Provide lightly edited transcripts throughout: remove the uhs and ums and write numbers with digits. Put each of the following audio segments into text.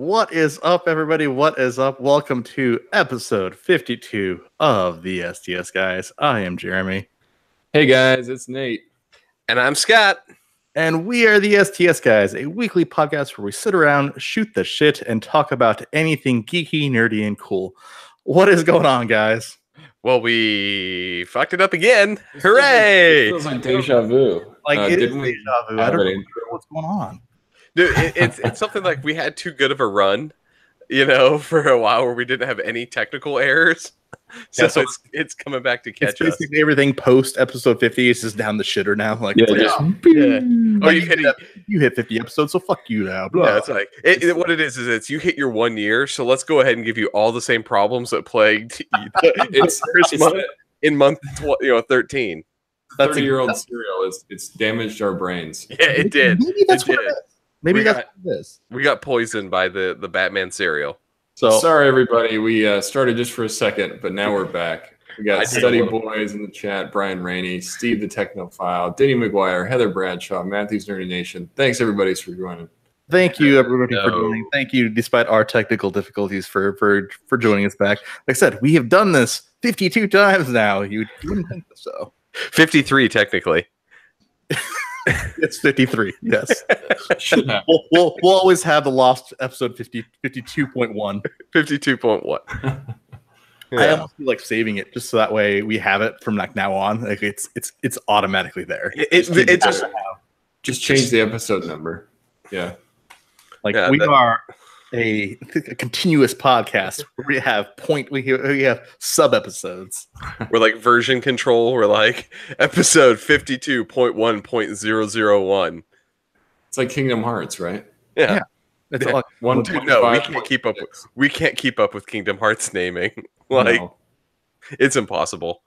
What is up, everybody? What is up? Welcome to episode 52 of the STS Guys. I am Jeremy. Hey guys, it's Nate. And I'm Scott. And we are the STS Guys, a weekly podcast where we sit around, shoot the shit, and talk about anything geeky, nerdy, and cool. What is going on, guys? Well, we fucked it up again. Hooray! It feels like deja vu. Like, it is didn't we deja vu. I don't know what's going on. Dude, it's something like we had too good of a run, for a while where we didn't have any technical errors. So, it's coming back to catch us. Basically everything post episode 50 is just down the shitter now. Like, Oh, you hit 50 episodes, so fuck you now. Blah. Yeah, it's like what it is it's you hit your 1 year, so let's go ahead and give you all the same problems that plagued it's in month 13. That's 30-year-old cereal. It's damaged our brains. Yeah, it did. Maybe that's what it is. Maybe that's what it is. We got poisoned by the Batman cereal. So sorry, everybody. We started just for a second, but now we're back. We got Study Boys in the chat, Brian Rainey, Steve the Technophile, Denny McGuire, Heather Bradshaw, Matthew's Nerdy Nation. Thanks, everybody, for joining. Thank you, everybody, for joining. Thank you, despite our technical difficulties, for joining us back. Like I said, we have done this 52 times now. You wouldn't think so. 53, technically. It's 53, yes. we'll always have the lost episode 52.1. 52.1. Yeah. I almost feel like saving it just so that way we have it from like now on. Like it's automatically there. It just change the episode number. Yeah. We are a continuous podcast. We have we have sub episodes. We're like version control. We're like episode 52.1.001. It's like Kingdom Hearts, right? Yeah. It's like no, we can't keep up. We can't keep up with Kingdom Hearts naming. It's impossible.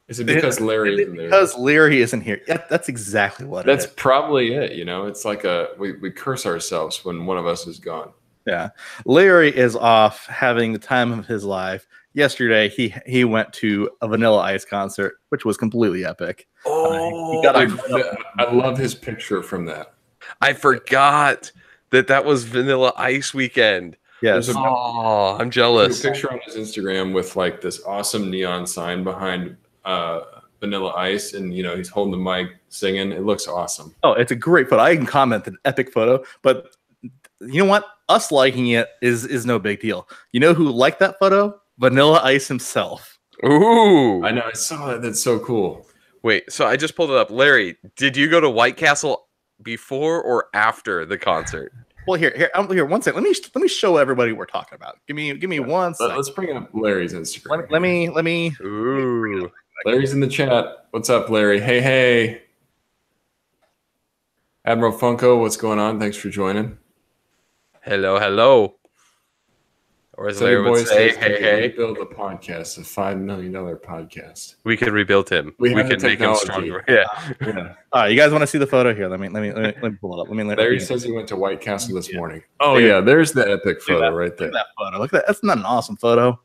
Is it because Larry isn't there? Because Larry isn't here. That's exactly what it is. That's probably it. It's like we curse ourselves when one of us is gone. Yeah. Larry is off having the time of his life. Yesterday, he went to a Vanilla Ice concert, which was completely epic. Oh, I love his picture from that. I forgot that was Vanilla Ice weekend. Yes. I'm jealous. A picture on his Instagram with like this awesome neon sign behind Vanilla Ice, and he's holding the mic singing. It looks awesome. Oh, it's a great photo. I can comment an epic photo, but you know what? Us liking it is no big deal. You know who liked that photo? Vanilla Ice himself. Ooh. I know. I saw that. That's so cool. Wait, so I just pulled it up. Larry, did you go to White Castle before or after the concert? Well, here, 1 second. Let me show everybody what we're talking about. Give me 1 second. Let's bring up Larry's Instagram. Let me. Ooh. Larry's in the chat. What's up, Larry? Hey. Admiral Funko, what's going on? Thanks for joining. Hello. Or as Larry would say, hey. Build a podcast, a $5 million podcast. We could rebuild him. We can make him stronger. Yeah. All right, you guys want to see the photo here? Let me pull it up. Larry says he went to White Castle this morning. Oh yeah, there's the epic photo right there. That photo. Look at that. That's not an awesome photo.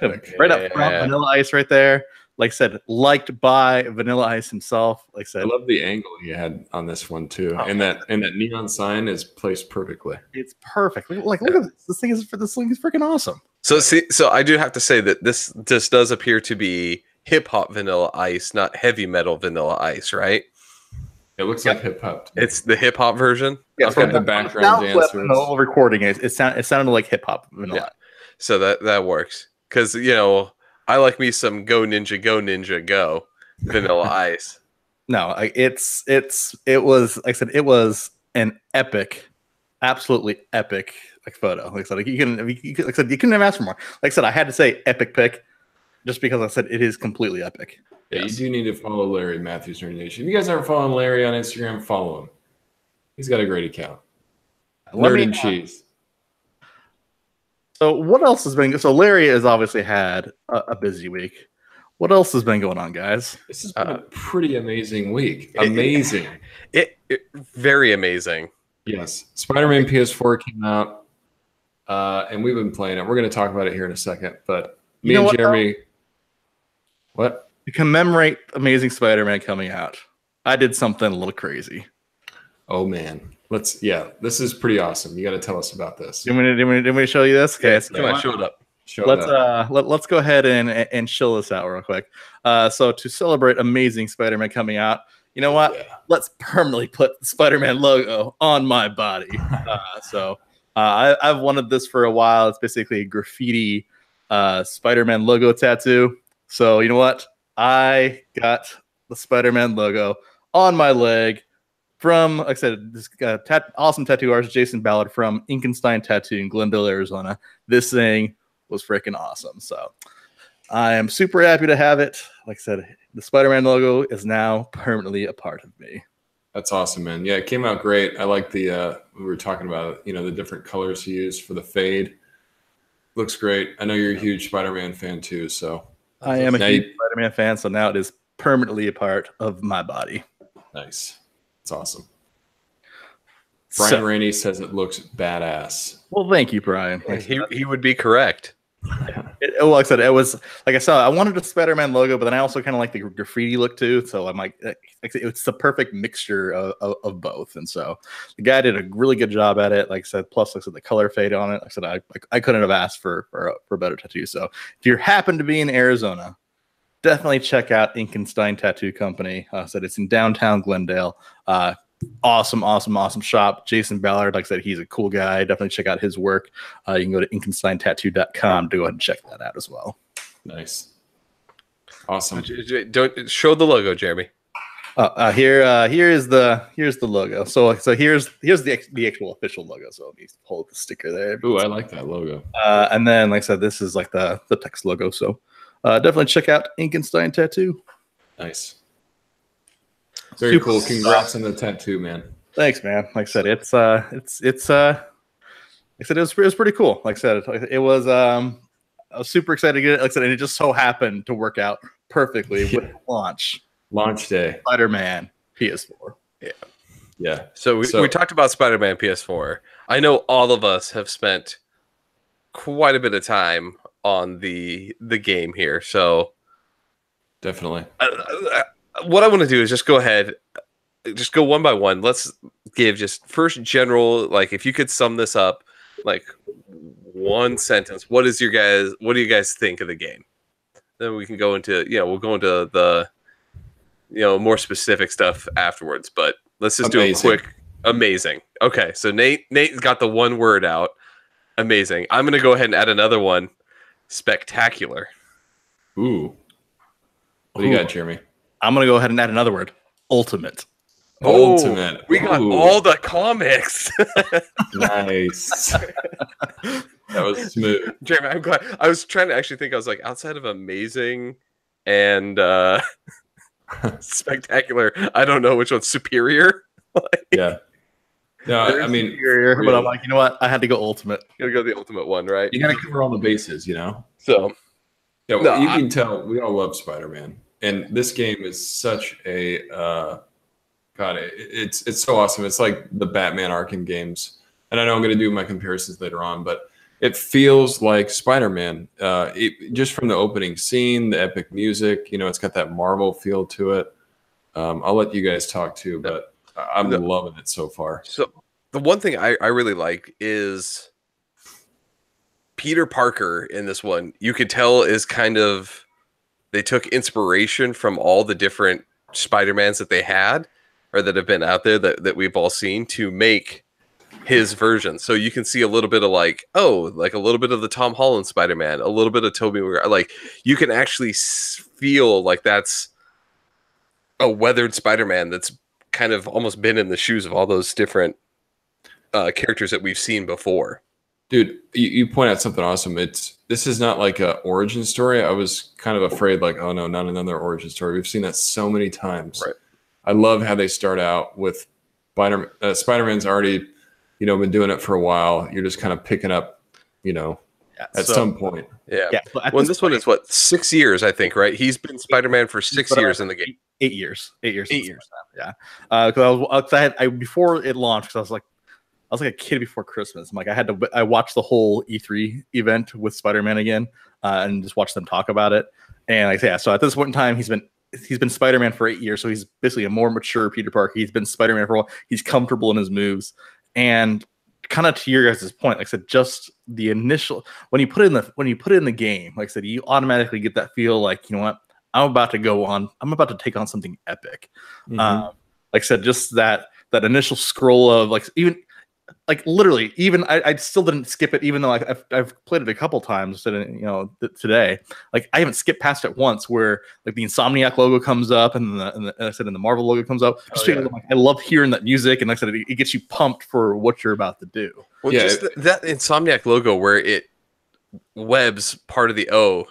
Epic. Right up front, Vanilla Ice right there. Like I said, liked by Vanilla Ice himself. Like I said, I love the angle he had on this one too, and that neon sign is placed perfectly. It's perfect. Look at this. This thing is freaking awesome. So I do have to say that this just does appear to be hip hop Vanilla Ice, not heavy metal Vanilla Ice, right? It looks like hip hop. It's the hip hop version. Yeah, from the background dancers. The whole recording it sounded like hip hop Vanilla. Yeah. So that works because I like me some Go Ninja Go Vanilla Ice. No, it was like I said, it was an epic, absolutely epic photo. Like I said, you couldn't have asked for more. Like I said, I had to say epic pic just because I said it is completely epic. Yeah, yes. You do need to follow Larry Matthews Nerdy Nation. If you guys aren't following Larry on Instagram, follow him. He's got a great account. Nerd and Cheese. So what else has been? So Larry has obviously had a busy week. What else has been going on, guys? This has been a pretty amazing week. Amazing. It very amazing. Yes. Spiderman PS4 came out, and we've been playing it. We're going to talk about it here in a second. But me and Jeremy... What? To commemorate Amazing Spider-Man coming out, I did something a little crazy. Oh, man. This is pretty awesome. You got to tell us about this. Do you want me to show you this? Okay, so Come on, show it up. Let's go ahead and chill this out real quick. So to celebrate amazing Spider-Man coming out, you know what? Yeah. Let's permanently put the Spider-Man logo on my body. I've wanted this for a while. It's basically a graffiti Spider-Man logo tattoo. So you know what? I got the Spider-Man logo on my leg from, like I said, this awesome tattoo artist Jason Ballard from Inkenstein Tattoo in Glendale, Arizona. This thing was freaking awesome. So I am super happy to have it. Like I said, the Spider-Man logo is now permanently a part of me. That's awesome, man. Yeah, it came out great. I like the we were talking about, the different colors he used for the fade. Looks great. I know you're a huge Spider-Man fan too, so I am a huge Spider-Man fan, so now it is permanently a part of my body. Nice. It's awesome. Brian Rainey says it looks badass. Well, thank you, Brian. He would be correct. Like I said, it was like I wanted a Spider-Man logo, but then I also kind of like the graffiti look too. So I'm like it's the perfect mixture of both. And so the guy did a really good job at it. Like I said, plus like I said, the color fade on it. Like I said, I couldn't have asked for a better tattoo. So if you happen to be in Arizona, definitely check out Inkenstein Tattoo Company. Said it's in downtown Glendale. Awesome shop. Jason Ballard, like I said, he's a cool guy. Definitely check out his work. You can go to inkensteintattoo.com to go ahead and check that out as well. Nice. Awesome. Don't show the logo, Jeremy. Here's the logo. So here's the actual official logo. So let me hold the sticker there. Ooh, I like that logo. And then like I said, this is like the text logo. So definitely check out Inkenstein Tattoo. Nice. Very cool. Congrats on the tattoo, man. Thanks, man. Like I said, it was pretty cool. Like I said, it was I was super excited to get it. Like I said, and it just so happened to work out perfectly with launch day. Spider-Man PS4. Yeah. So we talked about Spider-Man PS4. I know all of us have spent quite a bit of time on the game here. So definitely. What I want to do is just go ahead, just go one by one. Let's give just first general, like if you could sum this up, like one sentence. What do you guys think of the game? Then we can go into, we'll go into the, more specific stuff afterwards. But let's just do a quick amazing. Okay, so Nate's got the one word out. Amazing. I'm gonna go ahead and add another one. Spectacular. Ooh. What do you got, Jeremy? I'm going to go ahead and add another word. Ultimate. Ultimate. We got all the comics. Nice. That was smooth. Jeremy, I'm glad. I was trying to actually think. I was like, outside of amazing and spectacular, I don't know which one's superior. Yeah. No, I mean, superior, but I'm like, you know what? I had to go ultimate. You gotta go the ultimate one, right? You gotta cover all the bases, So, yeah, well, you can tell we all love Spider-Man. And this game is such a it's so awesome. It's like the Batman Arkham games. And I know I'm going to do my comparisons later on, but it feels like Spider-Man. Just from the opening scene, the epic music, it's got that Marvel feel to it. I'll let you guys talk too, but I'm loving it so far. So the one thing I really like is Peter Parker in this one. You could tell is kind of, they took inspiration from all the different Spider-Mans that they had or that have been out there that we've all seen to make his version. So you can see a little bit of like a little bit of the Tom Holland Spider-Man, a little bit of Tobey Maguire. Like you can actually feel like that's a weathered Spider-Man that's kind of almost been in the shoes of all those different characters that we've seen before. Dude, you point out something awesome. This is not like an origin story. I was kind of afraid, like, oh no, not another origin story. We've seen that so many times. Right. I love how they start out with Spider-Man's already, been doing it for a while. You're just kind of picking up, at some point. Yeah. Well, this one is what, 6 years, I think, right? He's been Spider-Man for 6 years in the game. 8 years. 8 years. Yeah. Because before it launched, because I was like a kid before Christmas. I'm like, I watched the whole E3 event with Spider-Man again, and just watched them talk about it. And so at this point in time, he's been he's been Spider-Man for 8 years, so he's basically a more mature Peter Parker. He's been Spider-Man for a while. He's comfortable in his moves, and kind of to your guys' point, like I said, just the initial when you put it in the game, like I said, you automatically get that feel like, you know what, I'm about to take on something epic. Like I said, just that initial scroll of like even. Like literally, even I still didn't skip it, even though I've played it a couple times. Today, like I haven't skipped past it once. Where like the Insomniac logo comes up, and the Marvel logo comes up. I love hearing that music, and like I said, it gets you pumped for what you're about to do. Well, just that Insomniac logo where it webs part of the O,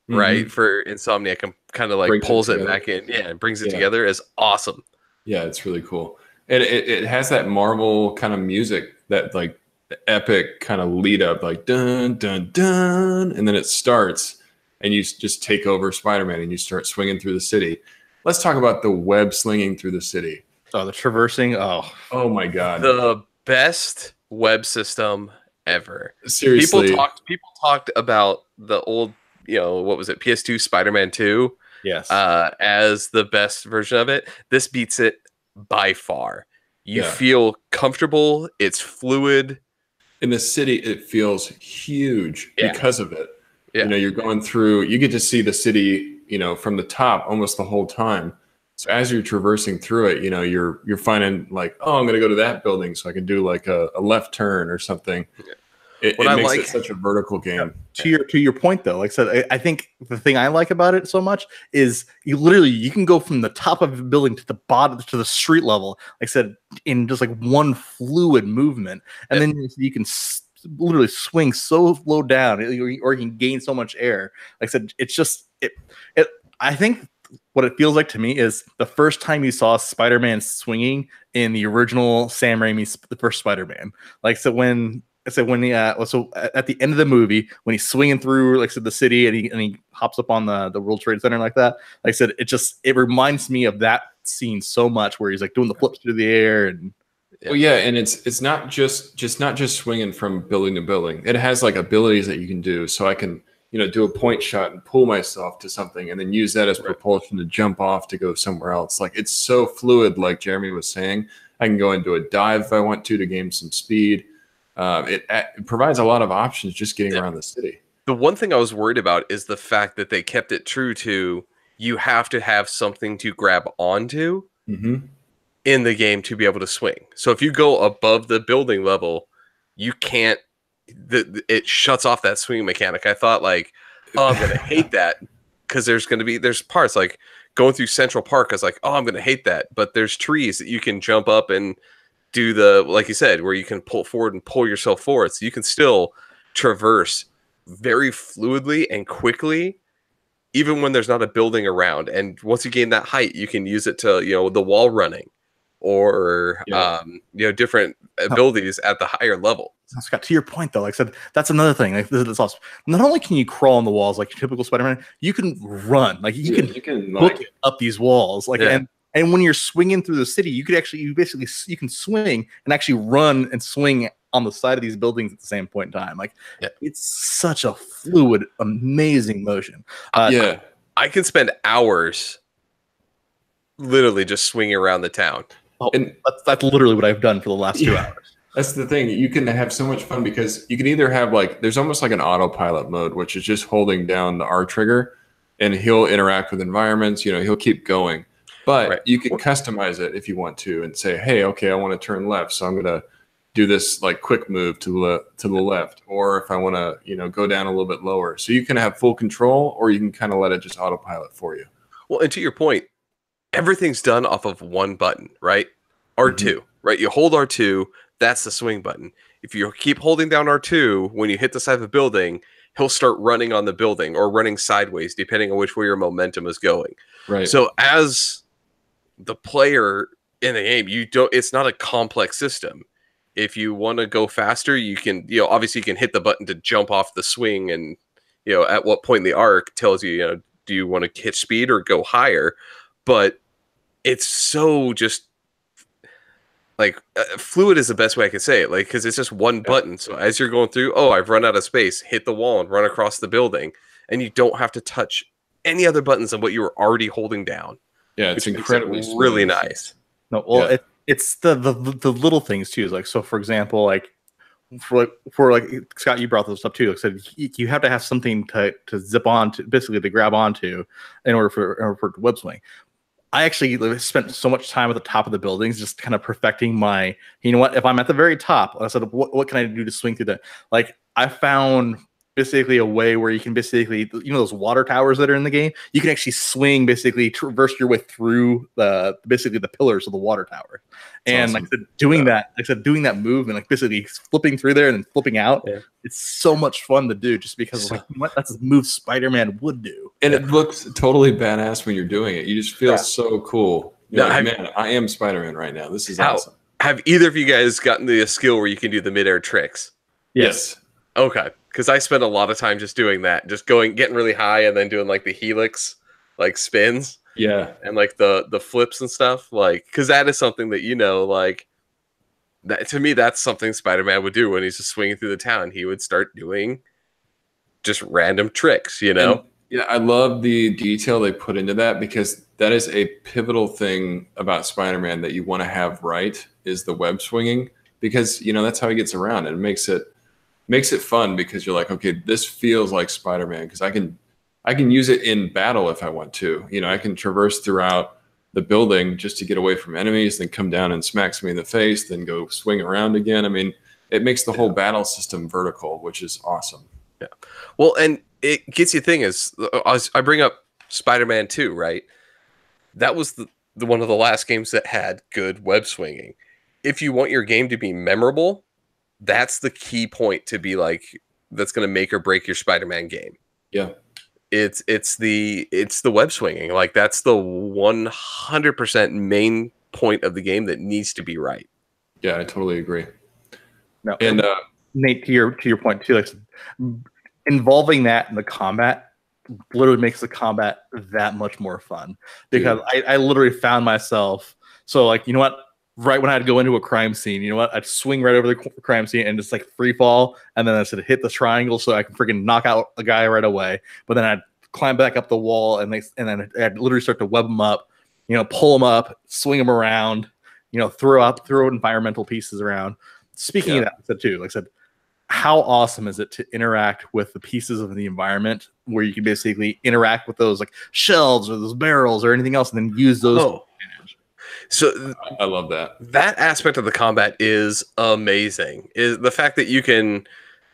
right, for Insomniac, and kind of like pulls it back in, and brings it together is awesome. Yeah, it's really cool. And it has that Marvel kind of music, that like epic kind of lead up, like dun dun dun, and then it starts, and you just take over Spider-Man, and you start swinging through the city. Let's talk about the web slinging through the city. Oh, the traversing. Oh my God, the best web system ever. Seriously, people talked about the old, what was it, PS2 Spider-Man 2? Yes, as the best version of it. This beats it by far. You feel comfortable. It's fluid. In the city, it feels huge because of it. Yeah. You're going through, you get to see the city, from the top almost the whole time. So as you're traversing through it, you're finding like, oh, I'm going to go to that building so I can do like a left turn or something. Yeah. It makes it such a vertical game. To your point though, like I said, I think the thing I like about it so much is you can go from the top of the building to the bottom to the street level, like I said, in just like one fluid movement, and then you can literally swing so low down, or you can gain so much air. Like I said, it's just it. I think what it feels like to me is the first time you saw Spider-Man swinging in the original Sam Raimi's the first Spider-Man. Like so when at the end of the movie, when he's swinging through, like I said, the city, and he hops up on the World Trade Center like that. Like I said, it reminds me of that scene so much, where he's like doing the flips through the air and. Well, yeah, and it's not just swinging from building to building. It has like abilities that you can do. So I can do a point shot and pull myself to something, and then use that as propulsion to jump off to go somewhere else. Like it's so fluid, like Jeremy was saying. I can go into a dive if I want to gain some speed. It provides a lot of options just getting around the city. The one thing I was worried about is the fact that they kept it true to you have to have something to grab onto in the game to be able to swing. So if you go above the building level, you can't. It shuts off that swing mechanic. I thought like, oh, I'm gonna hate that because there's parts like going through Central Park. I was like, oh, I'm gonna hate that. But there's trees that you can jump up and do like you said, where you can pull forward and pull yourself forward. So you can still traverse very fluidly and quickly, even when there's not a building around. And once you gain that height, you can use it to, the wall running or, different abilities at the higher level. Scott, to your point though, like I said, that's another thing. Like this is awesome. Not only can you crawl on the walls like typical Spider-Man, you can run. Like you can book it up these walls. Like and when you're swinging through the city, you can swing and actually run and swing on the side of these buildings at the same point in time. Like it's such a fluid, amazing motion. I can spend hours literally just swinging around the town. Oh, and that's literally what I've done for the last 2 hours. That's the thing. You can have so much fun because you can either have there's almost like an autopilot mode, which is just holding down the R trigger, and he'll interact with environments. He'll keep going. But you can customize it if you want to and say, hey, okay, I want to turn left, so I'm going to do this like quick move to the left. Or if I want to, go down a little bit lower. So you can have full control, or you can kind of let it just autopilot for you. Well, and to your point, everything's done off of one button, right? R2, right? You hold R2, that's the swing button. If you keep holding down R2, when you hit the side of a building, he'll start running on the building or running sideways, depending on which way your momentum is going. Right. So as the player in the game, it's not a complex system. If you want to go faster, you can, obviously you can hit the button to jump off the swing, and at what point in the arc tells you, do you want to hit speed or go higher? But it's so just like fluid is the best way I can say it, like, because it's just one button. So as you're going through, I've run out of space, hit the wall and run across the building, and you don't have to touch any other buttons than what you were already holding down. Yeah, it's incredibly really nice. No, well, it's the little things too. Like, so for example, like for Scott, you brought this up too. Like I said, you have to have something to zip on to, basically to grab onto, in order for web swing. I actually spent so much time at the top of the buildings, just kind of perfecting my, you know what, if I'm at the very top, I said, what can I do to swing through that? Like, I found basically a way where you can basically, you know, those water towers that are in the game, you can actually swing, basically traverse your way through basically the pillars of the water tower. And awesome. Like I said, doing that move and like basically flipping through there and then flipping out, it's so much fun to do just because like, what, that's a move Spider-Man would do. And it looks totally badass when you're doing it. You just feel so cool. You're like, man, I am Spider-Man right now. This is awesome. Have either of you guys gotten the skill where you can do the midair tricks? Yes. Okay. Because I spent a lot of time just doing that, just getting really high and then doing like the helix, like spins. Yeah. And like the flips and stuff. Like, because that is something that, you know, like, that to me, that's something Spider-Man would do when he's just swinging through the town. He would start doing just random tricks, you know? And, yeah, I love the detail they put into that because that is a pivotal thing about Spider-Man that you want to have right is the web swinging because, you know, that's how he gets around. And it makes it fun because you're like, okay, this feels like Spider-Man because I can use it in battle if I want to. You know, I can traverse throughout the building just to get away from enemies, then come down and smack me in the face, then go swing around again. I mean, it makes the whole battle system vertical, which is awesome. Yeah. Well, and it gets you thing is, I bring up Spider-Man 2, right? That was the one of the last games that had good web swinging. If you want your game to be memorable, that's the key point to be like, that's going to make or break your Spider-Man game. Yeah. It's the web swinging. Like that's the 100% main point of the game that needs to be right. Yeah, I totally agree. No, and Nate, to your point too, like involving that in the combat literally makes the combat that much more fun because I literally found myself like, you know what, right when I'd go into a crime scene, you know what, I'd swing right over the crime scene and just like free fall, and then I said hit the triangle so I can freaking knock out a guy right away. But then I'd climb back up the wall and then I'd literally start to web them up, you know, pull them up, swing them around, you know, throw environmental pieces around. Speaking of that, I said too, like I said, how awesome is it to interact with the pieces of the environment where you can basically interact with those like shelves or those barrels or anything else and then use those. Oh. So I love that. That aspect of the combat is amazing. Is the fact that you can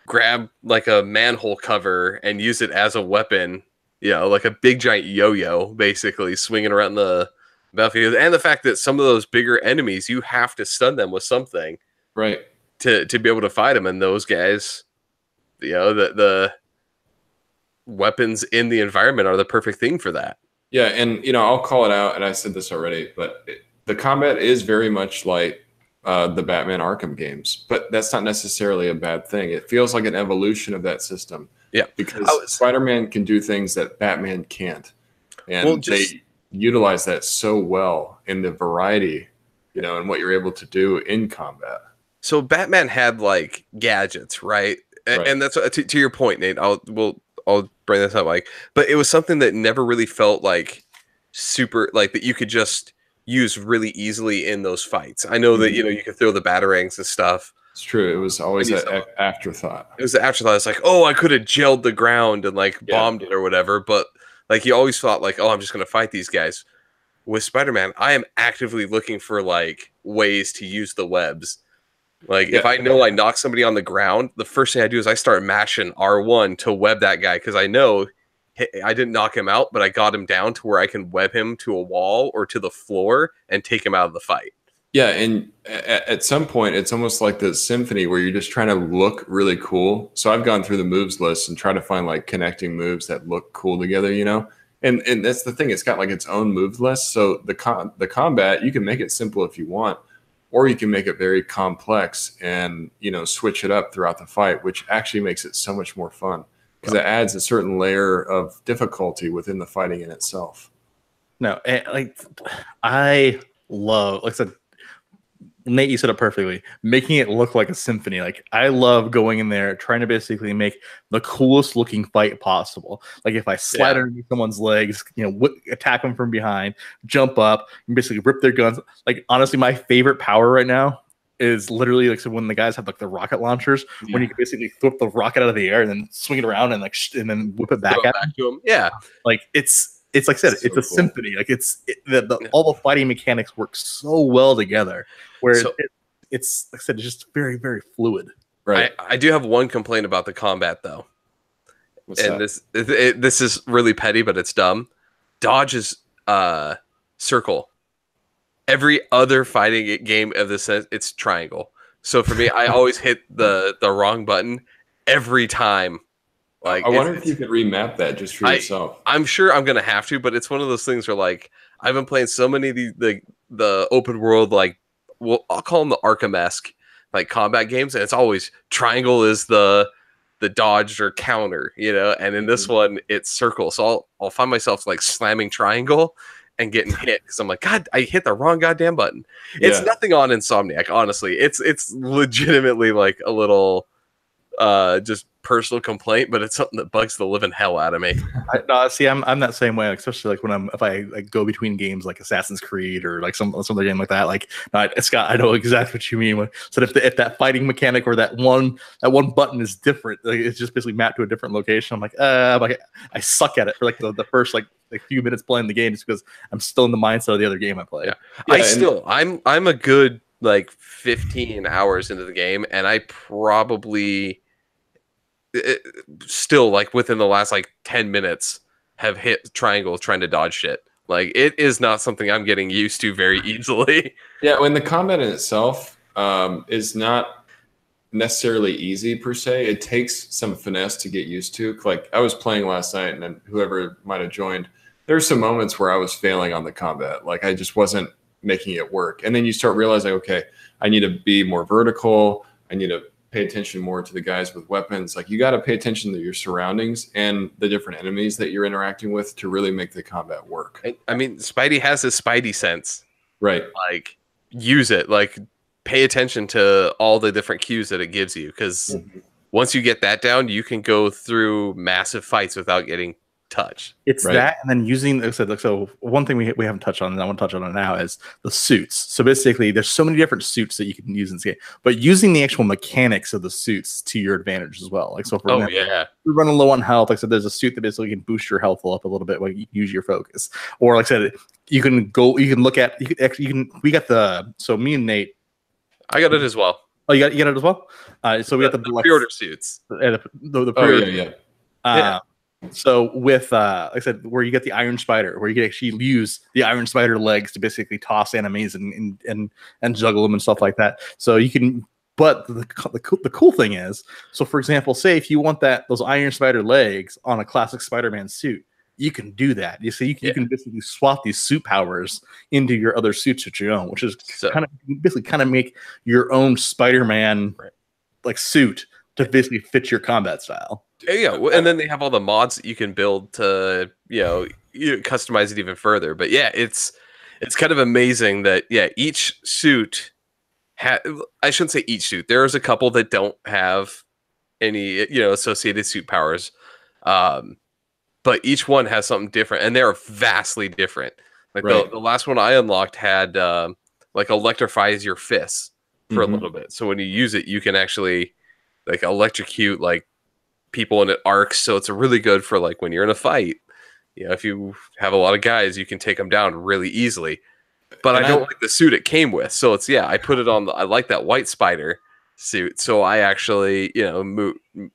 grab like a manhole cover and use it as a weapon, you know, like a big giant yo-yo, basically swinging around the battlefield, and the fact that some of those bigger enemies you have to stun them with something, right, to be able to fight them. And those guys, you know, the weapons in the environment are the perfect thing for that. Yeah, and you know, I'll call it out, and I said this already, but the combat is very much like the Batman Arkham games, but that's not necessarily a bad thing. It feels like an evolution of that system. Yeah, because Spider-Man can do things that Batman can't, and they utilize that so well in the variety, you know, and what you're able to do in combat. So Batman had like gadgets, right? And that's to your point, Nate. I'll bring this up, like, but it was something that never really felt like super, like that you could just use really easily in those fights. I know that, you know, you could throw the batarangs and stuff. It's true. It was always an afterthought. It was an afterthought. It's like, oh, I could have gelled the ground and like bombed it or whatever. But like, you always thought like, oh, I'm just going to fight these guys. With Spider-Man, I am actively looking for like ways to use the webs. Like if I know I knock somebody on the ground, the first thing I do is I start mashing R1 to web that guy, because I know I didn't knock him out, but I got him down to where I can web him to a wall or to the floor and take him out of the fight. Yeah, and at some point, it's almost like the symphony where you're just trying to look really cool. So I've gone through the moves list and try to find like connecting moves that look cool together, you know? And that's the thing. It's got like its own moves list. So the combat, you can make it simple if you want, or you can make it very complex and, you know, switch it up throughout the fight, which actually makes it so much more fun because it adds a certain layer of difficulty within the fighting in itself. No, like I love, like I said, Nate, you said it perfectly. Making it look like a symphony. Like I love going in there trying to basically make the coolest looking fight possible. Like if I slide underneath someone's legs, attack them from behind, jump up, and basically rip their guns. Like honestly, my favorite power right now is literally like so when the guys have like the rocket launchers, when you can basically flip the rocket out of the air and then swing it around and and then whip it back at them. Yeah, like it's like I said, it's a symphony. Like all the fighting mechanics work so well together. Where it's like I said, it's just very, very fluid. Right. I do have one complaint about the combat though. What's that? This is really petty, but it's dumb. Dodge is circle. Every other fighting game of this sense, it's triangle. So for me, I always hit the wrong button every time. Like I wonder if you could remap that just for yourself. I'm sure I'm gonna have to, but it's one of those things where like I've been playing so many of the open world like I'll call them the Arkham-esque like combat games, and it's always triangle is the dodge or counter, and in this one it's circle. So I'll find myself like slamming triangle and getting hit because I'm like, God, I hit the wrong goddamn button. It's nothing on Insomniac, honestly. It's legitimately like a little just personal complaint, but it's something that bugs the living hell out of me. See, I'm that same way, especially like if I like go between games like Assassin's Creed or like some other game like that. Like Scott, I know exactly what you mean. So if that fighting mechanic or that one button is different, like it's just basically mapped to a different location. I'm like I suck at it for like the first like few minutes playing the game just because I'm still in the mindset of the other game I play. I'm a good like 15 hours into the game, and I probably still like within the last like 10 minutes have hit triangle trying to dodge shit. Like it is not something I'm getting used to very easily. Yeah, when the combat in itself is not necessarily easy per se, it takes some finesse to get used to. Like I was playing last night, and then whoever might have joined, there's some moments where I was failing on the combat. Like I just wasn't making it work. And then you start realizing, okay, I need to be more vertical. I need to pay attention more to the guys with weapons. Like you got to pay attention to your surroundings and the different enemies that you're interacting with to really make the combat work. I mean, Spidey has his Spidey sense, right? Like use it, like pay attention to all the different cues that it gives you. Cause once you get that down, you can go through massive fights without getting touch. It's that, and then using so one thing we haven't touched on, and I want to touch on it now, is the suits. So basically, there's so many different suits that you can use in this game, but using the actual mechanics of the suits to your advantage as well. Like so, for example, you're running low on health. Like I said, there's a suit that basically can boost your health up a little bit when you use your focus. Or like I said, you can look at we got so me and Nate, I got it as well. Oh, you got it as well. So we got the pre-order suits. The pre-order. So with like I said, where you get the Iron Spider, where you can actually use the Iron Spider legs to basically toss enemies and juggle them and stuff like that. So you can, but the cool thing is, so for example, say if you want those Iron Spider legs on a classic Spider-Man suit, you can do that. You see, you can basically swap these suit powers into your other suits that you own, which is kind of make your own Spider-Man like suit to basically fit your combat style. Yeah, and then they have all the mods that you can build to you customize it even further. But yeah, it's kind of amazing that each suit I shouldn't say each suit. There's a couple that don't have any associated suit powers, but each one has something different, and they're vastly different. Like the last one I unlocked had like electrifies your fists for a little bit. So when you use it, you can actually like electrocute like people and it arcs, so it's really good for like when you're in a fight. If you have a lot of guys, you can take them down really easily. But I don't like the suit it came with, so it's I put it on. I like that white spider suit, so I actually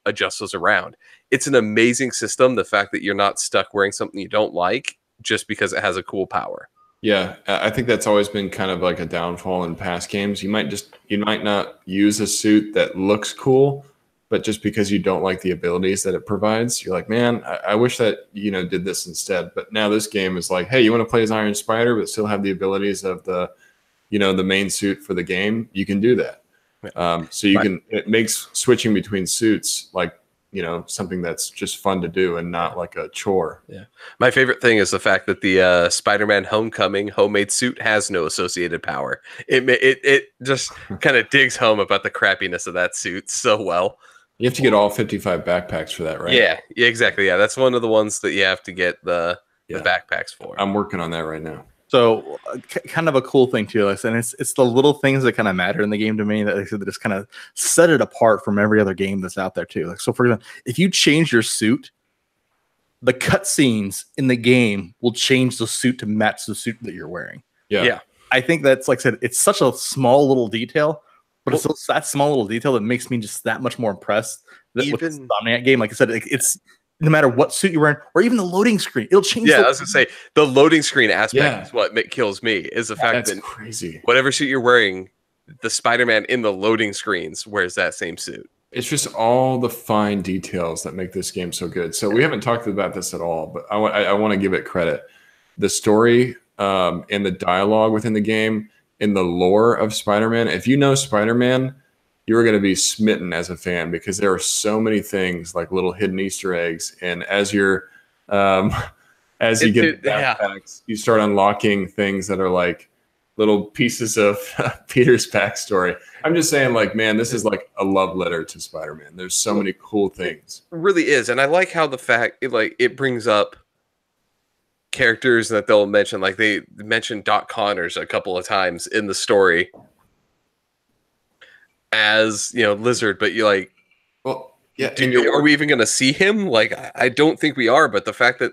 adjust those around. It's an amazing system. The fact that you're not stuck wearing something you don't like just because it has a cool power. Yeah, I think that's always been kind of like a downfall in past games. You might not use a suit that looks cool, but just because you don't like the abilities that it provides, you're like, man, I wish that did this instead. But now this game is like, hey, you want to play as Iron Spider but still have the abilities of the main suit for the game? You can do that. So you can. It makes switching between suits like something that's just fun to do and not like a chore. Yeah. My favorite thing is the fact that the Spider-Man Homecoming homemade suit has no associated power. It just kind of digs home about the crappiness of that suit so well. You have to get all 55 backpacks for that, right? Yeah, exactly. Yeah, that's one of the ones that you have to get the backpacks for. I'm working on that right now. So kind of a cool thing too, and it's the little things that kind of matter in the game to me that just kind of set it apart from every other game that's out there too. Like, so for example, if you change your suit, the cutscenes in the game will change the suit to match the suit that you're wearing. Yeah. I think that's, like I said, it's such a small little detail, but it's that small little detail that makes me just that much more impressed with this Insomniac game. Like I said, it's no matter what suit you're wearing, or even the loading screen, it'll change. Yeah, I was gonna say the loading screen aspect is what kills me. Is the fact that crazy. Whatever suit you're wearing, the Spider-Man in the loading screens wears that same suit. It's just all the fine details that make this game so good. So we haven't talked about this at all, but I want to give it credit. The story and the dialogue within the game, in the lore of Spider-Man. If you know Spider-Man, you're going to be smitten as a fan because there are so many things like little hidden Easter eggs. And as you're as you get backpacks, you start unlocking things that are like little pieces of Peter's backstory. I'm just saying, like, man, this is like a love letter to Spider-Man. There's so many cool things. It really is. And I like how the fact it brings up characters that they'll mention. Like they mentioned Doc Connors a couple of times in the story as, Lizard, but you like, well, yeah. Are we even going to see him? Like, I don't think we are, but the fact that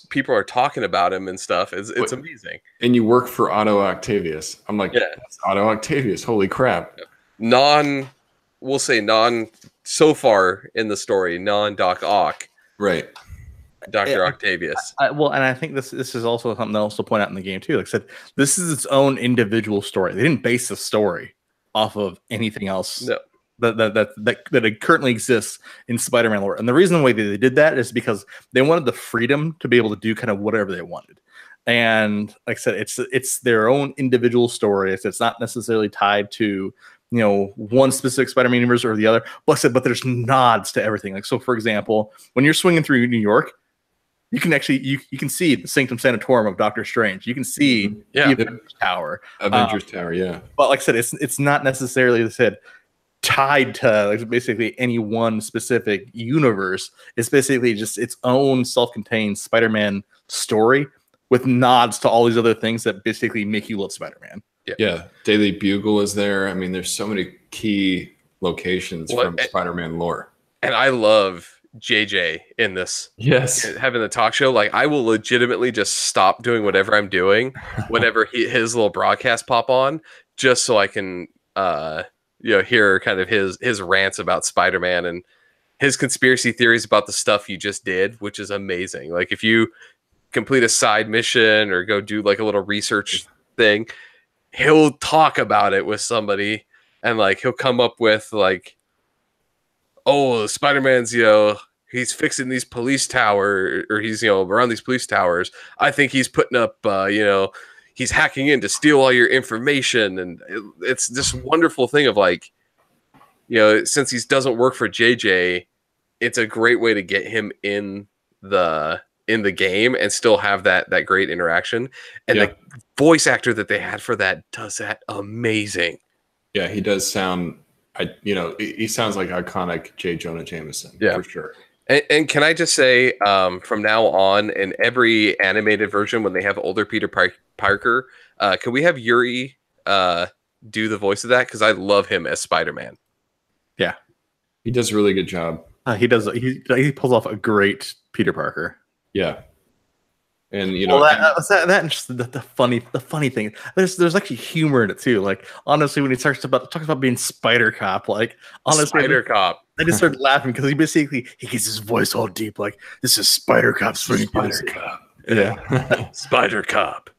people are talking about him and stuff it's amazing. And you work for Otto Octavius. I'm like, that's Otto Octavius. Holy crap. We'll say so far in the story, non-Doc Ock. Right. Dr. Octavius. And I think this is also something else to point out in the game too. Like I said, this is its own individual story. They didn't base the story off of anything else that currently exists in Spider-Man lore. And the reason why they did that is because they wanted the freedom to be able to do kind of whatever they wanted. And like I said, it's their own individual story. It's not necessarily tied to one specific Spider-Man universe or the other. But there's nods to everything. Like, so for example, when you're swinging through New York, you can actually you can see the Sanctum Sanitorum of Doctor Strange. You can see the Avengers Tower. Yeah. But like I said, it's not necessarily tied to like basically any one specific universe. It's basically just its own self-contained Spider-Man story with nods to all these other things that basically make you love Spider-Man. Yeah. Daily Bugle is there. I mean, there's so many key locations from Spider-Man lore. And I love JJ in this. Yes. Having the talk show. Like, I will legitimately just stop doing whatever I'm doing whenever his little broadcast pop on, just so I can hear kind of his rants about Spider-Man and his conspiracy theories about the stuff you just did, which is amazing. Like, if you complete a side mission or go do like a little research thing, he'll talk about it with somebody and like he'll come up with like, oh, Spider-Man's, he's fixing these police towers, or he's, around these police towers. I think he's putting up, he's hacking in to steal all your information. And it's this wonderful thing of like, since he doesn't work for JJ, it's a great way to get him in the game and still have that great interaction. And the voice actor that they had for that does that amazing. Yeah, he does sound... he sounds like iconic J. Jonah Jameson, for sure. And can I just say, from now on, in every animated version, when they have older Peter Parker, can we have Yuri do the voice of that? Because I love him as Spider-Man. Yeah, he does a really good job. He does. He pulls off a great Peter Parker. Yeah. And the funny thing, there's actually humor in it too. Like, honestly, when he talks about being Spider Cop, like, honestly, Spider Cop, I just started laughing because he gets his voice all deep, like, this is Spider Cop, Spider Cop, Spider Cop.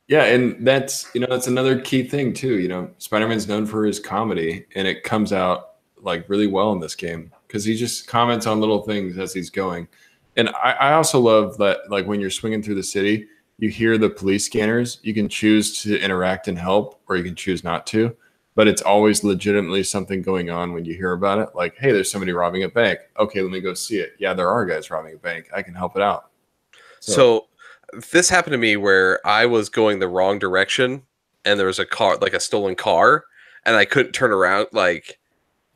Yeah, and that's another key thing too. Spider-Man's known for his comedy, and it comes out like really well in this game because he just comments on little things as he's going. And I also love that, like, when you're swinging through the city, you hear the police scanners. You can choose to interact and help, or you can choose not to. but it's always legitimately something going on when you hear about it. Like, hey, there's somebody robbing a bank. Okay, let me go see it. Yeah, there are guys robbing a bank. I can help it out. So this happened to me where I was going the wrong direction and there was a car, like a stolen car, and I couldn't turn around like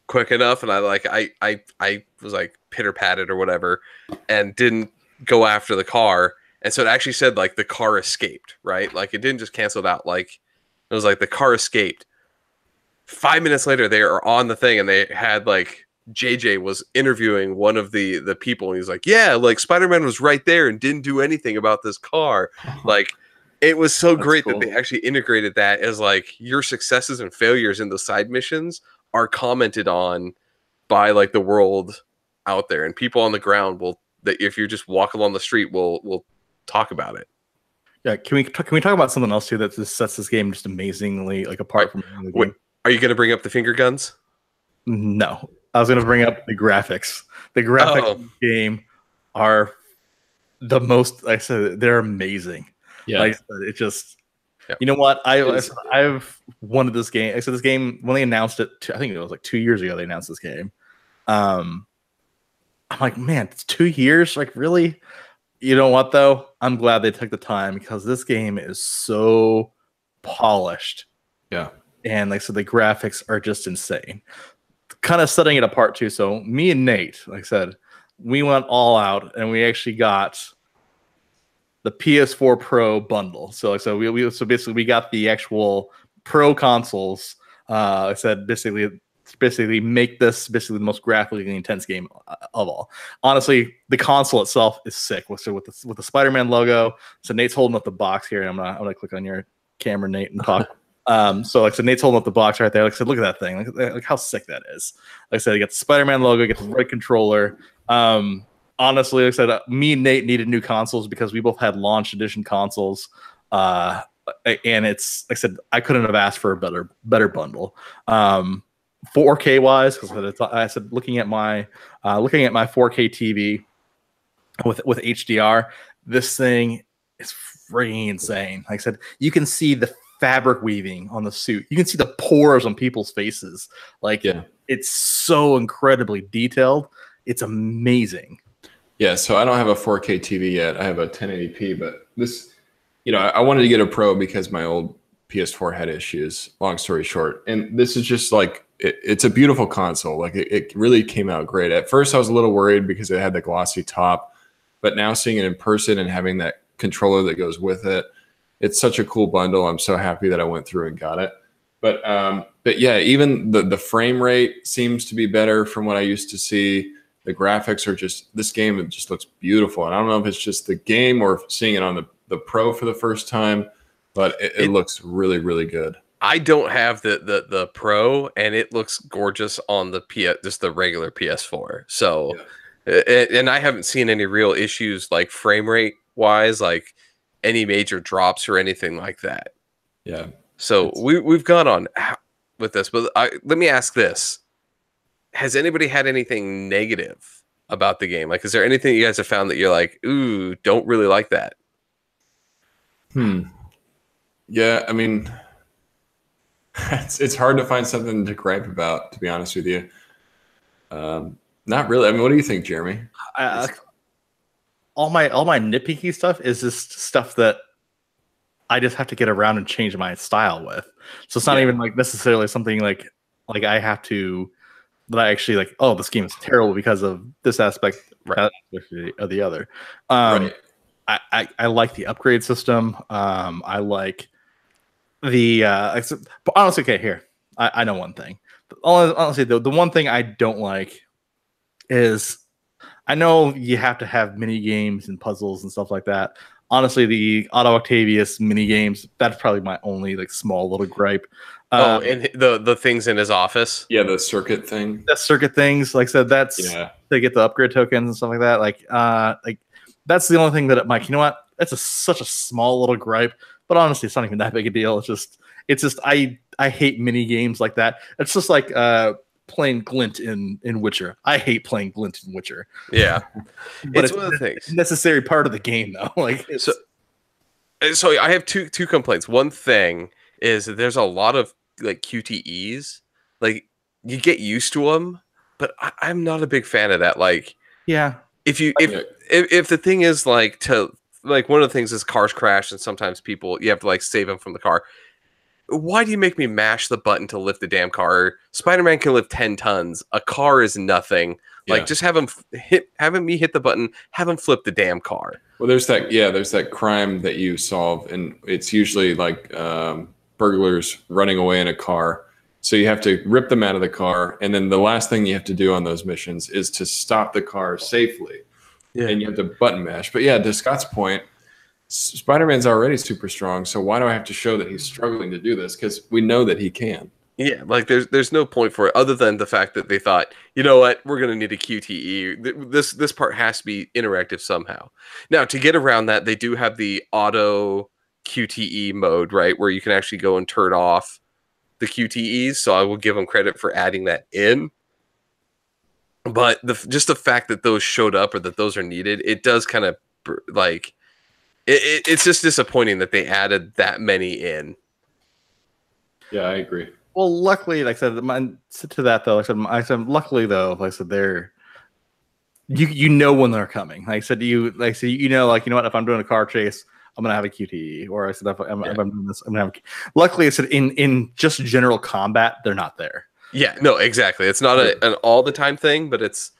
quick enough, and I was like pitter patted or whatever and didn't go after the car. And so it actually said like the car escaped, right? Like it didn't just cancel it out. Like it was like the car escaped. 5 minutes later, they are on the thing, and they had like JJ was interviewing one of the people, and he's like, "Yeah, like Spider-Man was right there and didn't do anything about this car." Like, it was so great that they actually integrated that as like your successes and failures in the side missions are commented on by like the world out there, and people on the ground will that if you just walk along the street will talk about it. Yeah, can we talk about something else too that just sets this game just amazingly like apart from the game? Are you going to bring up the finger guns? No, I was going to bring up the graphics. The graphics of the game are the most. Like I said, they're amazing. Yeah, like I said, it just. Yeah. You know what? I've wanted this game. I said this game when they announced it. I think it was like 2 years ago. They announced this game. I'm like, man, it's 2 years. Like, really? You know what though? I'm glad they took the time because this game is so polished. Yeah. And like I said, the graphics are just insane. Kind of setting it apart too. So me and Nate, like I said, we went all out and we actually got the PS4 Pro bundle. So like so basically we got the actual Pro consoles. I said basically make this basically the most graphically intense game of all. Honestly, the console itself is sick. With the Spider-Man logo. So Nate's holding up the box here, and I'm gonna click on your camera, Nate, and talk. So like I said, Nate's holding up the box right there. Like I said, look at that thing. Like how sick that is. Like I said, you got the Spider-Man logo, you get the right controller. Honestly, like I said, me and Nate needed new consoles because we both had launch edition consoles. And it's like I said, I couldn't have asked for a better bundle. 4K wise, because I said looking at my 4K TV with HDR, this thing is freaking insane. Like I said, you can see the fabric weaving on the suit. You can see the pores on people's faces. Like, it's so incredibly detailed. It's amazing. Yeah, so I don't have a 4K TV yet. I have a 1080p, but this, I wanted to get a Pro because my old PS4 had issues, long story short. And this is just like, it's a beautiful console. Like, it really came out great. At first, I was a little worried because it had the glossy top, but now seeing it in person and having that controller that goes with it, it's such a cool bundle. I'm so happy that I went through and got it. But yeah, even the frame rate seems to be better from what I used to see. The graphics are just, this game, it just looks beautiful. And I don't know if it's just the game or seeing it on the Pro for the first time, but it looks really, really good. I don't have the Pro, and it looks gorgeous on the just the regular PS4. So, and I haven't seen any real issues like frame rate wise, like any major drops or anything like that. Yeah. So we've gone on with this, but let me ask this. Has anybody had anything negative about the game? Like, is there anything you guys have found that you're like, ooh, don't really like that? Yeah, I mean, it's hard to find something to gripe about, to be honest with you. Not really. I mean, what do you think, Jeremy? All my nitpicky stuff is just stuff that I just have to get around and change my style with. So it's not even like necessarily something like I have to, that I actually like, oh, this game is terrible because of this aspect or the other. I like the upgrade system. I like the but honestly, okay, here. I know one thing. Honestly, the one thing I don't like is, I know you have to have mini games and puzzles and stuff like that. Honestly, the Otto Octavius mini games, that's probably my only like small little gripe. And the things in his office. Yeah, the circuit thing. The circuit things, like I said, that's to get the upgrade tokens and stuff like that. Like that's the only thing that I'm like, you know what? That's such a small little gripe. But honestly, it's not even that big a deal. It's just I hate mini games like that. It's just like playing Glint in Witcher. I hate playing Glint in Witcher. Yeah, but it's one of the things. Necessary part of the game, though. Like, so I have two complaints. One thing is that there's a lot of like QTEs. Like you get used to them, but I'm not a big fan of that. Like, yeah, if the thing is like one of the things is cars crash and sometimes you have to like save them from the car. Why do you make me mash the button to lift the damn car? Spider-Man can lift 10 tons. A car is nothing. Like, just have him hit the button, have him flip the damn car. Well, there's that crime that you solve, and it's usually like burglars running away in a car. So you have to rip them out of the car, and then the last thing you have to do on those missions is to stop the car safely. Yeah. And you have to button mash. But yeah, to Scott's point, Spider-Man's already super strong, so why do I have to show that he's struggling to do this? Because we know that he can. Yeah, like there's no point for it other than the fact that they thought, you know what, we're going to need a QTE. This part has to be interactive somehow. Now, to get around that, they do have the auto QTE mode, right, where you can actually go and turn off the QTEs. So I will give them credit for adding that in. But just the fact that those showed up or that those are needed, it does kind of like it's just disappointing that they added that many in. Yeah, I agree. Well, luckily, like I said, to that though, I said, luckily though, like I said, they're you know when they're coming. Like I said, you know what, if I'm doing a car chase, I'm gonna have a QTE, or I said if I'm doing this, I'm gonna have. Luckily, I said in just general combat, they're not there. Yeah, no, exactly. It's not an all the time thing, but it's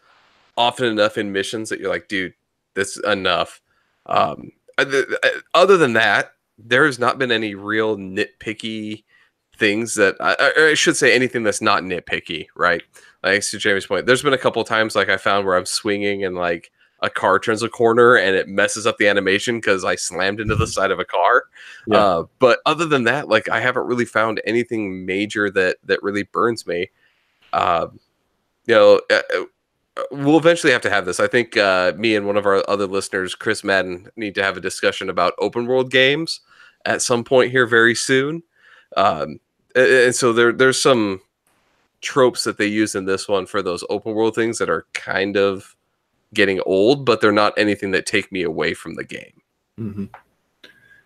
often enough in missions that you're like, dude, this is enough. Other than that, there has not been any real nitpicky things that I should say anything that's not nitpicky, right? Like to Jamie's point, there's been a couple of times like I found where I'm swinging and like a car turns a corner and it messes up the animation because I slammed into the side of a car. Yeah. But other than that, like I haven't really found anything major that really burns me. We'll eventually have to have this. I think me and one of our other listeners, Chris Madden, need to have a discussion about open world games at some point here very soon. And so there's some tropes that they use in this one for those open world things that are kind of getting old, but they're not anything that take me away from the game. Mm-hmm.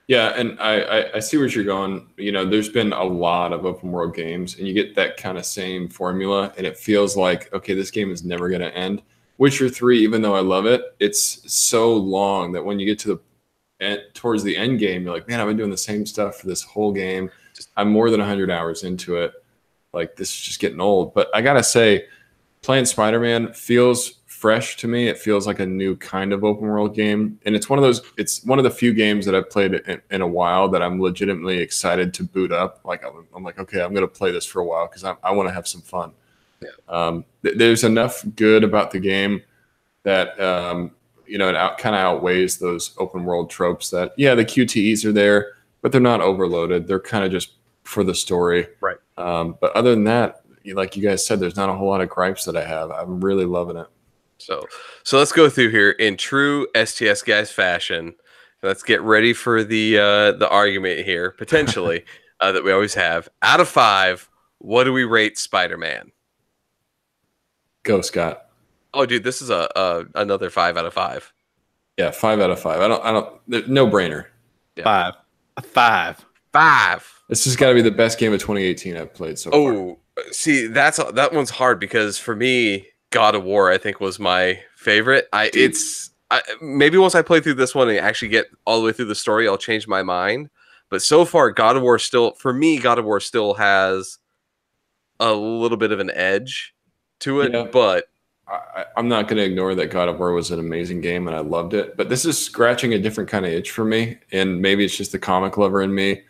Yeah, and I see where you're going. You know, there's been a lot of open world games, and you get that kind of same formula, and it feels like, okay, this game is never going to end. Witcher 3, even though I love it, it's so long that when you get to towards the end game, you're like, man, I've been doing the same stuff for this whole game. I'm more than 100 hours into it. Like, this is just getting old. But I gotta say, playing Spider-Man feels fresh to me. It feels like a new kind of open world game, and it's one of the few games that I've played in a while that I'm legitimately excited to boot up. Like, I'm like, okay, I'm gonna play this for a while because I want to have some fun. Yeah. There's enough good about the game that it kind of outweighs those open world tropes that, yeah, the QTEs are there, but they're not overloaded. They're kind of just for the story. Right. But other than that, like you guys said, there's not a whole lot of gripes that I have. I'm really loving it. So let's go through here in true STS Guys fashion. Let's get ready for the argument here, potentially, that we always have. Out of 5, what do we rate Spider-Man? Go, Scott. Oh, dude, this is another 5 out of 5. Yeah, 5 out of 5. I don't. No brainer. Yeah. 5. This has got to be the best game of 2018 I've played so far. Oh, see, that one's hard because for me, God of War, I think, was my favorite. Maybe once I play through this one and actually get all the way through the story, I'll change my mind. But so far, God of War still has a little bit of an edge to it. Yeah. But I'm not going to ignore that God of War was an amazing game and I loved it. But this is scratching a different kind of itch for me. And maybe it's just the comic lover in me.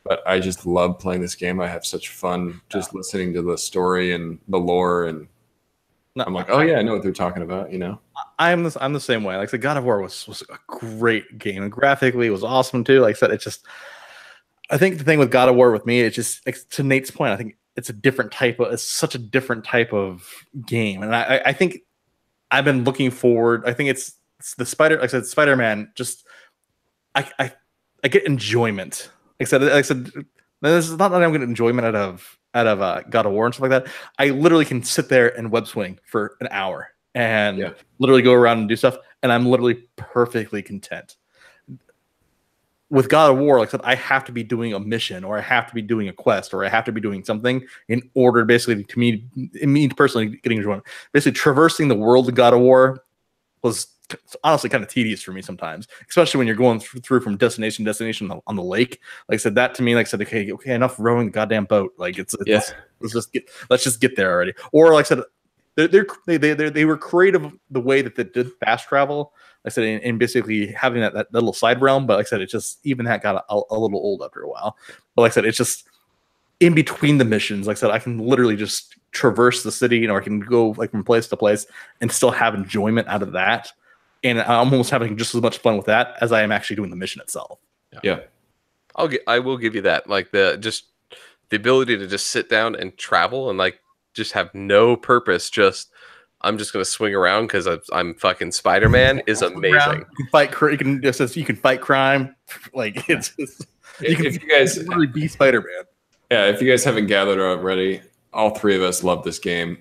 But I just love playing this game. I have such fun just listening to the story and the lore, and I'm like, oh yeah, I know what they're talking about. You know, I'm the same way. Like, the God of War was a great game, and graphically it was awesome too. Like I said, I think the thing with God of War with me, it's just, like, to Nate's point, I think it's such a different type of game, and I think I've been looking forward. I think it's the like I said, Spider-Man. Just I get enjoyment. Like I said, this is not that I'm getting enjoyment out of God of War and stuff like that. I literally can sit there and web swing for an hour and literally go around and do stuff, and I'm literally perfectly content. with God of War, like I said, I have to be doing a mission, or I have to be doing a quest, or I have to be doing something in order, basically, to me personally, getting enjoyment. Basically, traversing the world of God of War was honestly kind of tedious for me sometimes, especially when you're going through from destination to destination on the lake. Like I said, that to me, like I said, okay, enough rowing the goddamn boat. Like let's just get there already. Or like I said, they were creative the way that they did fast travel. Like I said, and basically having that little side realm. But like I said, it just even that got a little old after a while. But like I said, it's just in between the missions. Like I said, I can literally just traverse the city, or I can go like from place to place and still have enjoyment out of that. And I'm almost having just as much fun with that as I am actually doing the mission itself. Yeah. I will give you that. Like the ability to just sit down and travel and like just have no purpose. Just I'm just gonna swing around because I'm fucking Spider-Man is amazing. You can fight crime. Like it's just, if you guys really be Spider-Man. Yeah, if you guys haven't gathered already, all three of us love this game.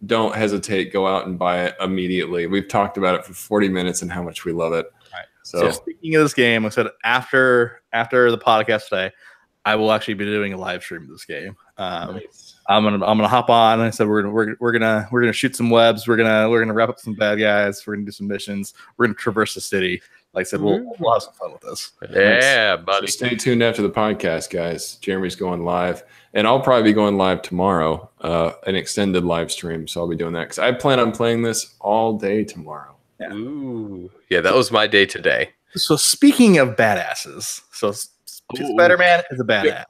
Don't hesitate. Go out and buy it immediately. We've talked about it for 40 minutes and how much we love it. Right. So speaking of this game, I said after the podcast today, I will actually be doing a live stream of this game. Nice. I'm gonna hop on. I said we're gonna shoot some webs. We're gonna wrap up some bad guys. We're gonna do some missions. We're gonna traverse the city. Like I said, we'll have some fun with this. Yeah, buddy. So stay tuned after the podcast, guys. Jeremy's going live, and I'll probably be going live tomorrow, an extended live stream. So I'll be doing that because I plan on playing this all day tomorrow. Yeah. Ooh, yeah, that was my day today. So speaking of badasses, Spider-Man is a badass.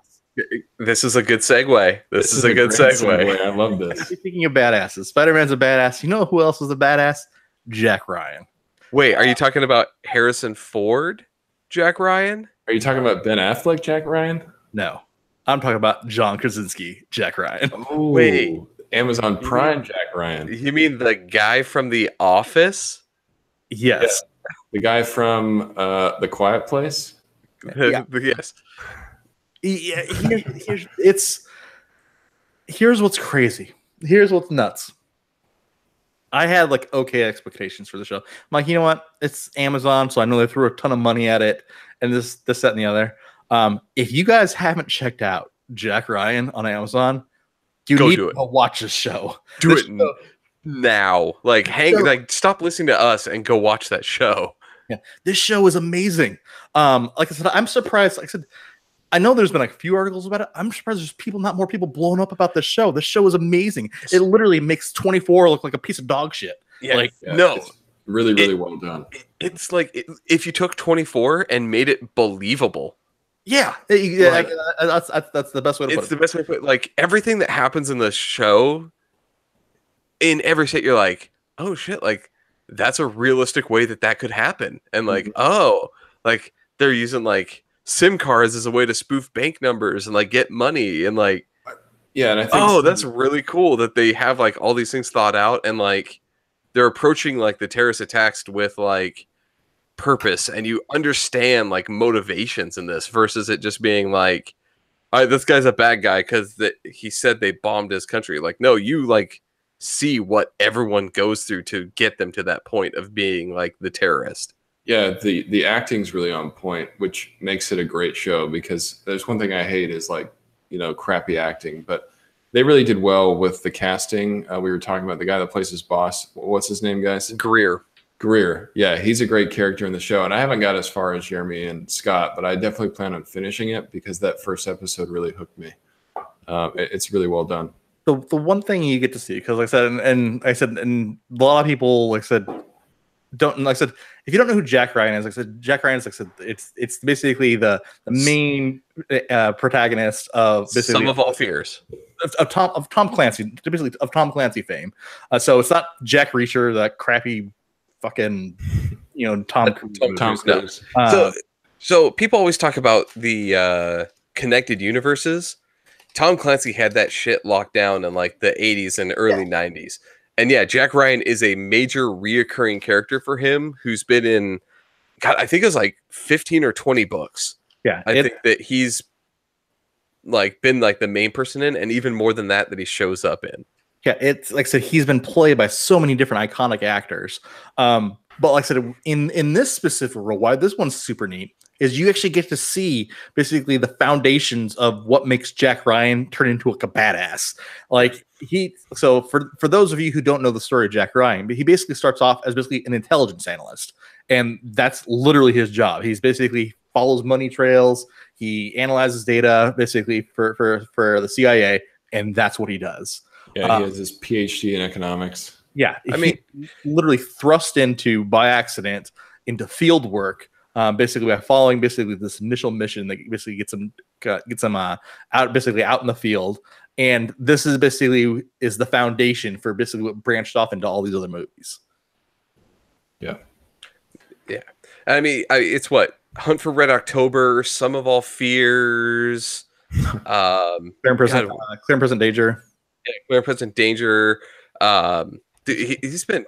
This is a good segue. This is a good segue. I love this. Speaking of badasses, Spider-Man's a badass. You know who else is a badass? Jack Ryan. Wait, are you talking about Harrison Ford, Jack Ryan? Are you talking about Ben Affleck, Jack Ryan? No, I'm talking about John Krasinski, Jack Ryan. Ooh, wait, Amazon Prime, Jack Ryan. You mean the guy from The Office? Yes. Yeah. The guy from The Quiet Place? Yeah. Yes. Yeah, here's what's crazy. Here's what's nuts. I had like okay expectations for the show. I'm like, you know what? It's Amazon, so I know they threw a ton of money at it, and this, that, and the other. If you guys haven't checked out Jack Ryan on Amazon, you need to watch this show. Do it now. Like, stop listening to us and go watch that show. Yeah, this show is amazing. Like I said, I'm surprised. Like I said, I know there's been like a few articles about it. I'm surprised there's not more people blowing up about this show. This show is amazing. It literally makes 24 look like a piece of dog shit. Yeah, no, it's really, really well done. It's like if you took 24 and made it believable. Yeah, that's the best way to put it. It's the best way to put it. Like everything that happens in the show, in every state, you're like, oh shit, like that's a realistic way that could happen. And like, like they're using like SIM cards as a way to spoof bank numbers and like get money and like, yeah. And I think that's really cool that they have like all these things thought out and like they're approaching like the terrorist attacks with like purpose, and you understand like motivations in this versus it just being like, all right, this guy's a bad guy because he said they bombed his country. Like, no, you like see what everyone goes through to get them to that point of being like the terrorist. Yeah, the acting's really on point, which makes it a great show, because there's one thing I hate is like, crappy acting, but they really did well with the casting. We were talking about the guy that plays his boss. What's his name, guys? Greer. Yeah, he's a great character in the show, and I haven't got as far as Jeremy and Scott, but I definitely plan on finishing it because that first episode really hooked me. It's really well done. The one thing you get to see, because like I said, and a lot of people don't, like I said, if you don't know who Jack Ryan is, like I said, Jack Ryan is, like I said, it's basically the main protagonist of Sum of All Fears of Tom Clancy, basically of Tom Clancy fame. So it's not Jack Reacher, that crappy fucking Tom Cruise. So people always talk about the connected universes. Tom Clancy had that shit locked down in like the 80s and early 90s. And yeah, Jack Ryan is a major reoccurring character for him who's been in, God, I think it was like 15 or 20 books. Yeah. I think that he's like been like the main person in, and even more than that he shows up in. Yeah, it's like I said, he's been played by so many different iconic actors. But like I said, in this specific role, why this one's super neat is you actually get to see basically the foundations of what makes Jack Ryan turn into like a badass. Like so for those of you who don't know the story of Jack Ryan, but he basically starts off as basically an intelligence analyst, and that's literally his job. He's basically follows money trails. He analyzes data basically for the CIA, and that's what he does. Yeah, he has his PhD in economics. Yeah, I mean, literally thrust into by accident into field work, basically by following basically this initial mission that basically gets him out basically out in the field, and this is basically is the foundation for basically what branched off into all these other movies. Yeah, yeah. I mean, it's what Hunt for Red October, Sum of All Fears, Clear and Present Danger. Yeah, Clear and Present Danger. He's been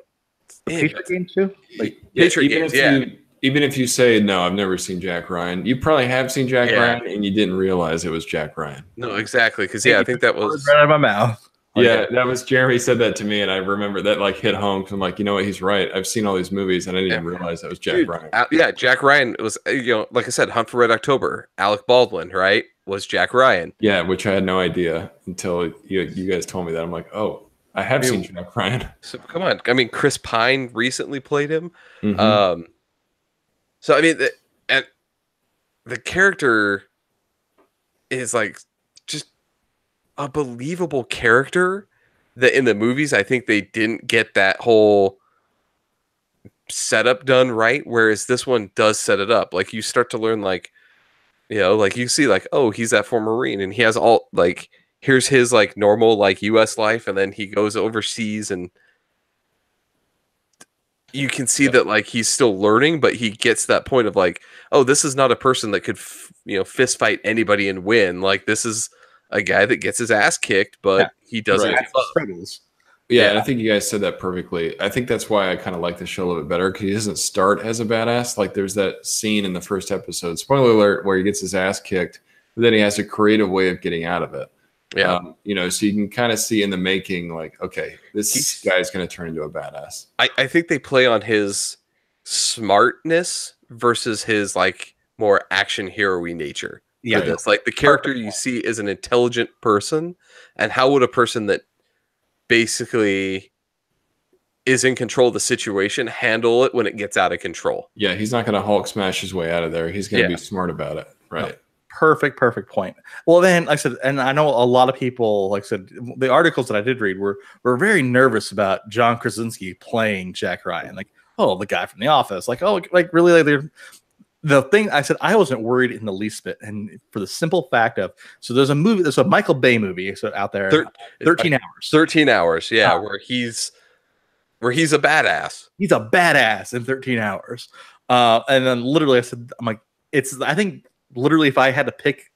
Patriot Game too. Like Patriot Games, even if you say no, I've never seen Jack Ryan, you probably have seen Jack Ryan, and you didn't realize it was Jack Ryan. No, exactly, because I think that was right out of my mouth. Yeah, that was Jeremy said that to me, and I remember that like hit home because I'm like, you know what, he's right. I've seen all these movies, and I didn't even realize that was Jack Ryan. Jack Ryan was, like I said, Hunt for Red October. Alec Baldwin, right, was Jack Ryan. Yeah, which I had no idea until you guys told me that. I'm like, oh. I have seen Jack Ryan. So come on. I mean, Chris Pine recently played him. Mm-hmm. So I mean, the character is like just a believable character that in the movies I think they didn't get that whole setup done right. Whereas this one does set it up. Like you start to learn, like like you see, like, oh, he's that former Marine, and he has all like. Here's his like normal like U.S. life, and then he goes overseas, and you can see that like he's still learning, but he gets to that point of like, oh, this is not a person that could fist fight anybody and win. Like this is a guy that gets his ass kicked, but he doesn't give up. Yeah, and I think you guys said that perfectly. I think that's why I kind of like the show a little bit better, because he doesn't start as a badass. Like there's that scene in the first episode, spoiler alert, where he gets his ass kicked, but then he has a creative way of getting out of it. Yeah, so you can kind of see in the making, like, okay, this guy's going to turn into a badass. I think they play on his smartness versus his like more action hero-y nature. Yeah, this. Like the character you see is an intelligent person, and how would a person that basically is in control of the situation handle it when it gets out of control? Yeah, he's not going to Hulk smash his way out of there. He's going to be smart about it, right? No. Perfect point. Well, then, like I said, and I know a lot of people, like I said, the articles that I did read were very nervous about John Krasinski playing Jack Ryan. Like, oh, the guy from The Office. Like, oh, like really, like the thing I said, I wasn't worried in the least bit, and for the simple fact of, so there's a Michael Bay movie out there, 13 hours. 13 hours, yeah, where he's a badass. He's a badass in 13 hours. And then literally, I'm like, I think. Literally, if I had to pick,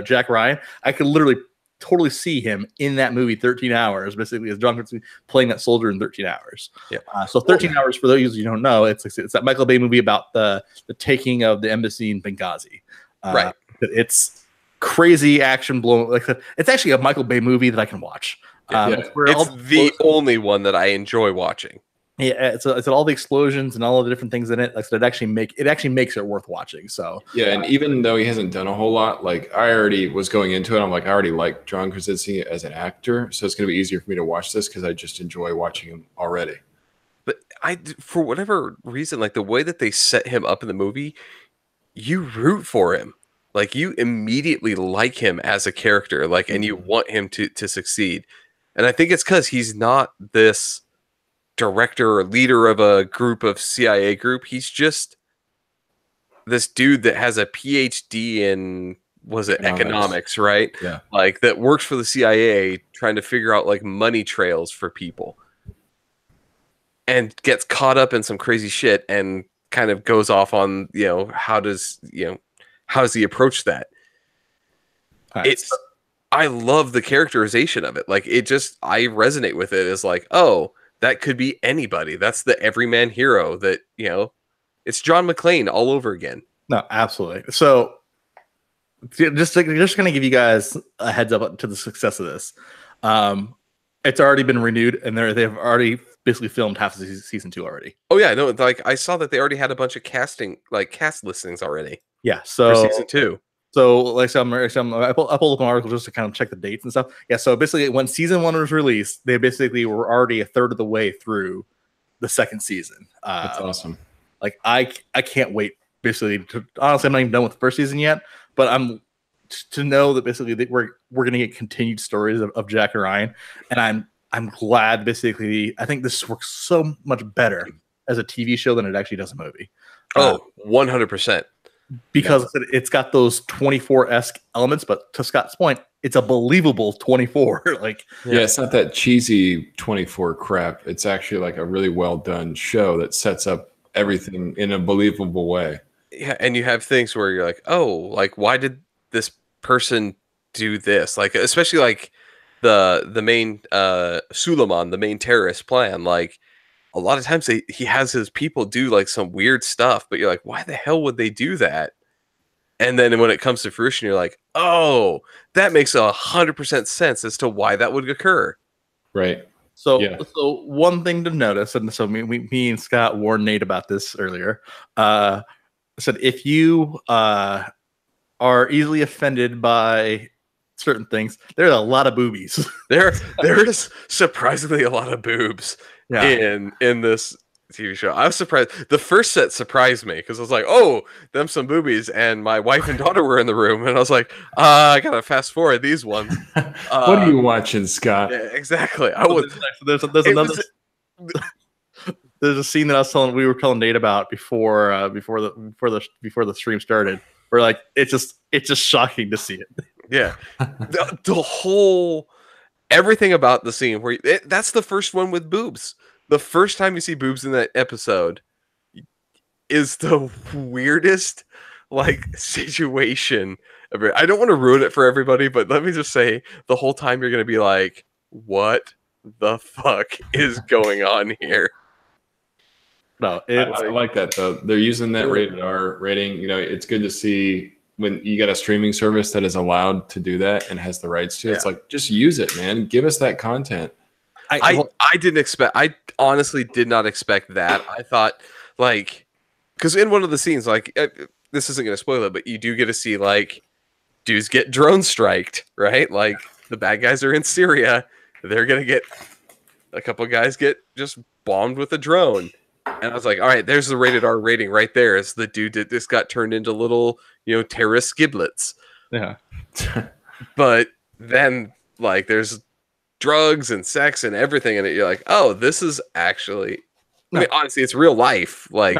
Jack Ryan, I could literally totally see him in that movie 13 hours, basically, as John Krasinski playing that soldier in 13 hours. Yeah. So 13 hours, for those of you who don't know, it's that Michael Bay movie about the taking of the embassy in Benghazi. Right. It's crazy action blown. Like it's actually a Michael Bay movie that I can watch. It's the only one that I enjoy watching. Yeah, it's all the explosions and all of the different things in it. Like, so it actually makes it worth watching. So yeah, and even though he hasn't done a whole lot, like I already was going into it, I'm like, I already like John Krasinski as an actor, so it's going to be easier for me to watch this because I just enjoy watching him already. But for whatever reason, like the way that they set him up in the movie, you root for him. Like you immediately like him as a character, like, and you want him to succeed. And I think it's because he's not this director or leader of a group of CIA group. He's just this dude that has a PhD in economics, right? Yeah. Like that works for the CIA trying to figure out like money trails for people. And gets caught up in some crazy shit and kind of goes off on, how does he approach that? Right. I love the characterization of it. Like I resonate with it as like, oh, that could be anybody. That's the everyman hero that, it's John McClane all over again. No, absolutely. So just going to give you guys a heads up to the success of this. It's already been renewed, and they've already basically filmed half of season 2 already. Oh yeah, no, like I saw that they already had a bunch of cast listings already. Yeah, for season 2. So like I pulled up an article just to kind of check the dates and stuff. Yeah, so basically when season 1 was released, they basically were already a third of the way through the second season. That's awesome. Like I can't wait. Basically, honestly, I'm not even done with the first season yet, but I'm to know that basically that we're going to get continued stories of Jack and Ryan, and I'm glad. Basically, I think this works so much better as a TV show than it actually does a movie. 100%. Because it's got those 24-esque elements, but to Scott's point, it's a believable 24. Yeah, it's not that cheesy 24 crap. It's actually like a really well done show that sets up everything in a believable way. Yeah, and you have things where you're like, oh, like why did this person do this? Like especially like the main Suleiman, the main terrorist plan, like a lot of times he has his people do like some weird stuff, but you're like, why the hell would they do that? And then when it comes to fruition, you're like, oh, that makes 100% sense as to why that would occur. Right. So one thing to notice, and so me and Scott warned Nate about this earlier. Said if you are easily offended by certain things, there are a lot of boobies. There is surprisingly a lot of boobs. In this TV show. I was surprised. The first set surprised me because I was like, oh, them some boobies, and my wife and daughter were in the room, and I was like, I gotta fast forward these ones. What are you watching, Scott? Yeah, exactly. There's a scene that we were telling Nate about before the stream started. Where like it's just shocking to see it. Yeah, the whole everything about the scene where that's the first one with boobs. The first time you see boobs in that episode is the weirdest like situation. I don't want to ruin it for everybody, but let me just say the whole time you're going to be like, what the fuck is going on here? No, I like that though. They're using that rated R rating. You know, it's good to see when you got a streaming service that is allowed to do that and has the rights to it. It's like, just use it, man. Give us that content. I didn't expect. I honestly did not expect that. I thought like, because in one of the scenes, like this isn't going to spoil it, but you do get to see like dudes get drone striked, right? Like the bad guys are in Syria. They're going to get a couple guys get just bombed with a drone. And I was like, all right, there's the rated R rating right there. It's the dude that just got turned into little, terrorist giblets. Yeah. But then like there's drugs and sex and everything in it. You're like, oh, this is actually, I mean, honestly, it's real life. Like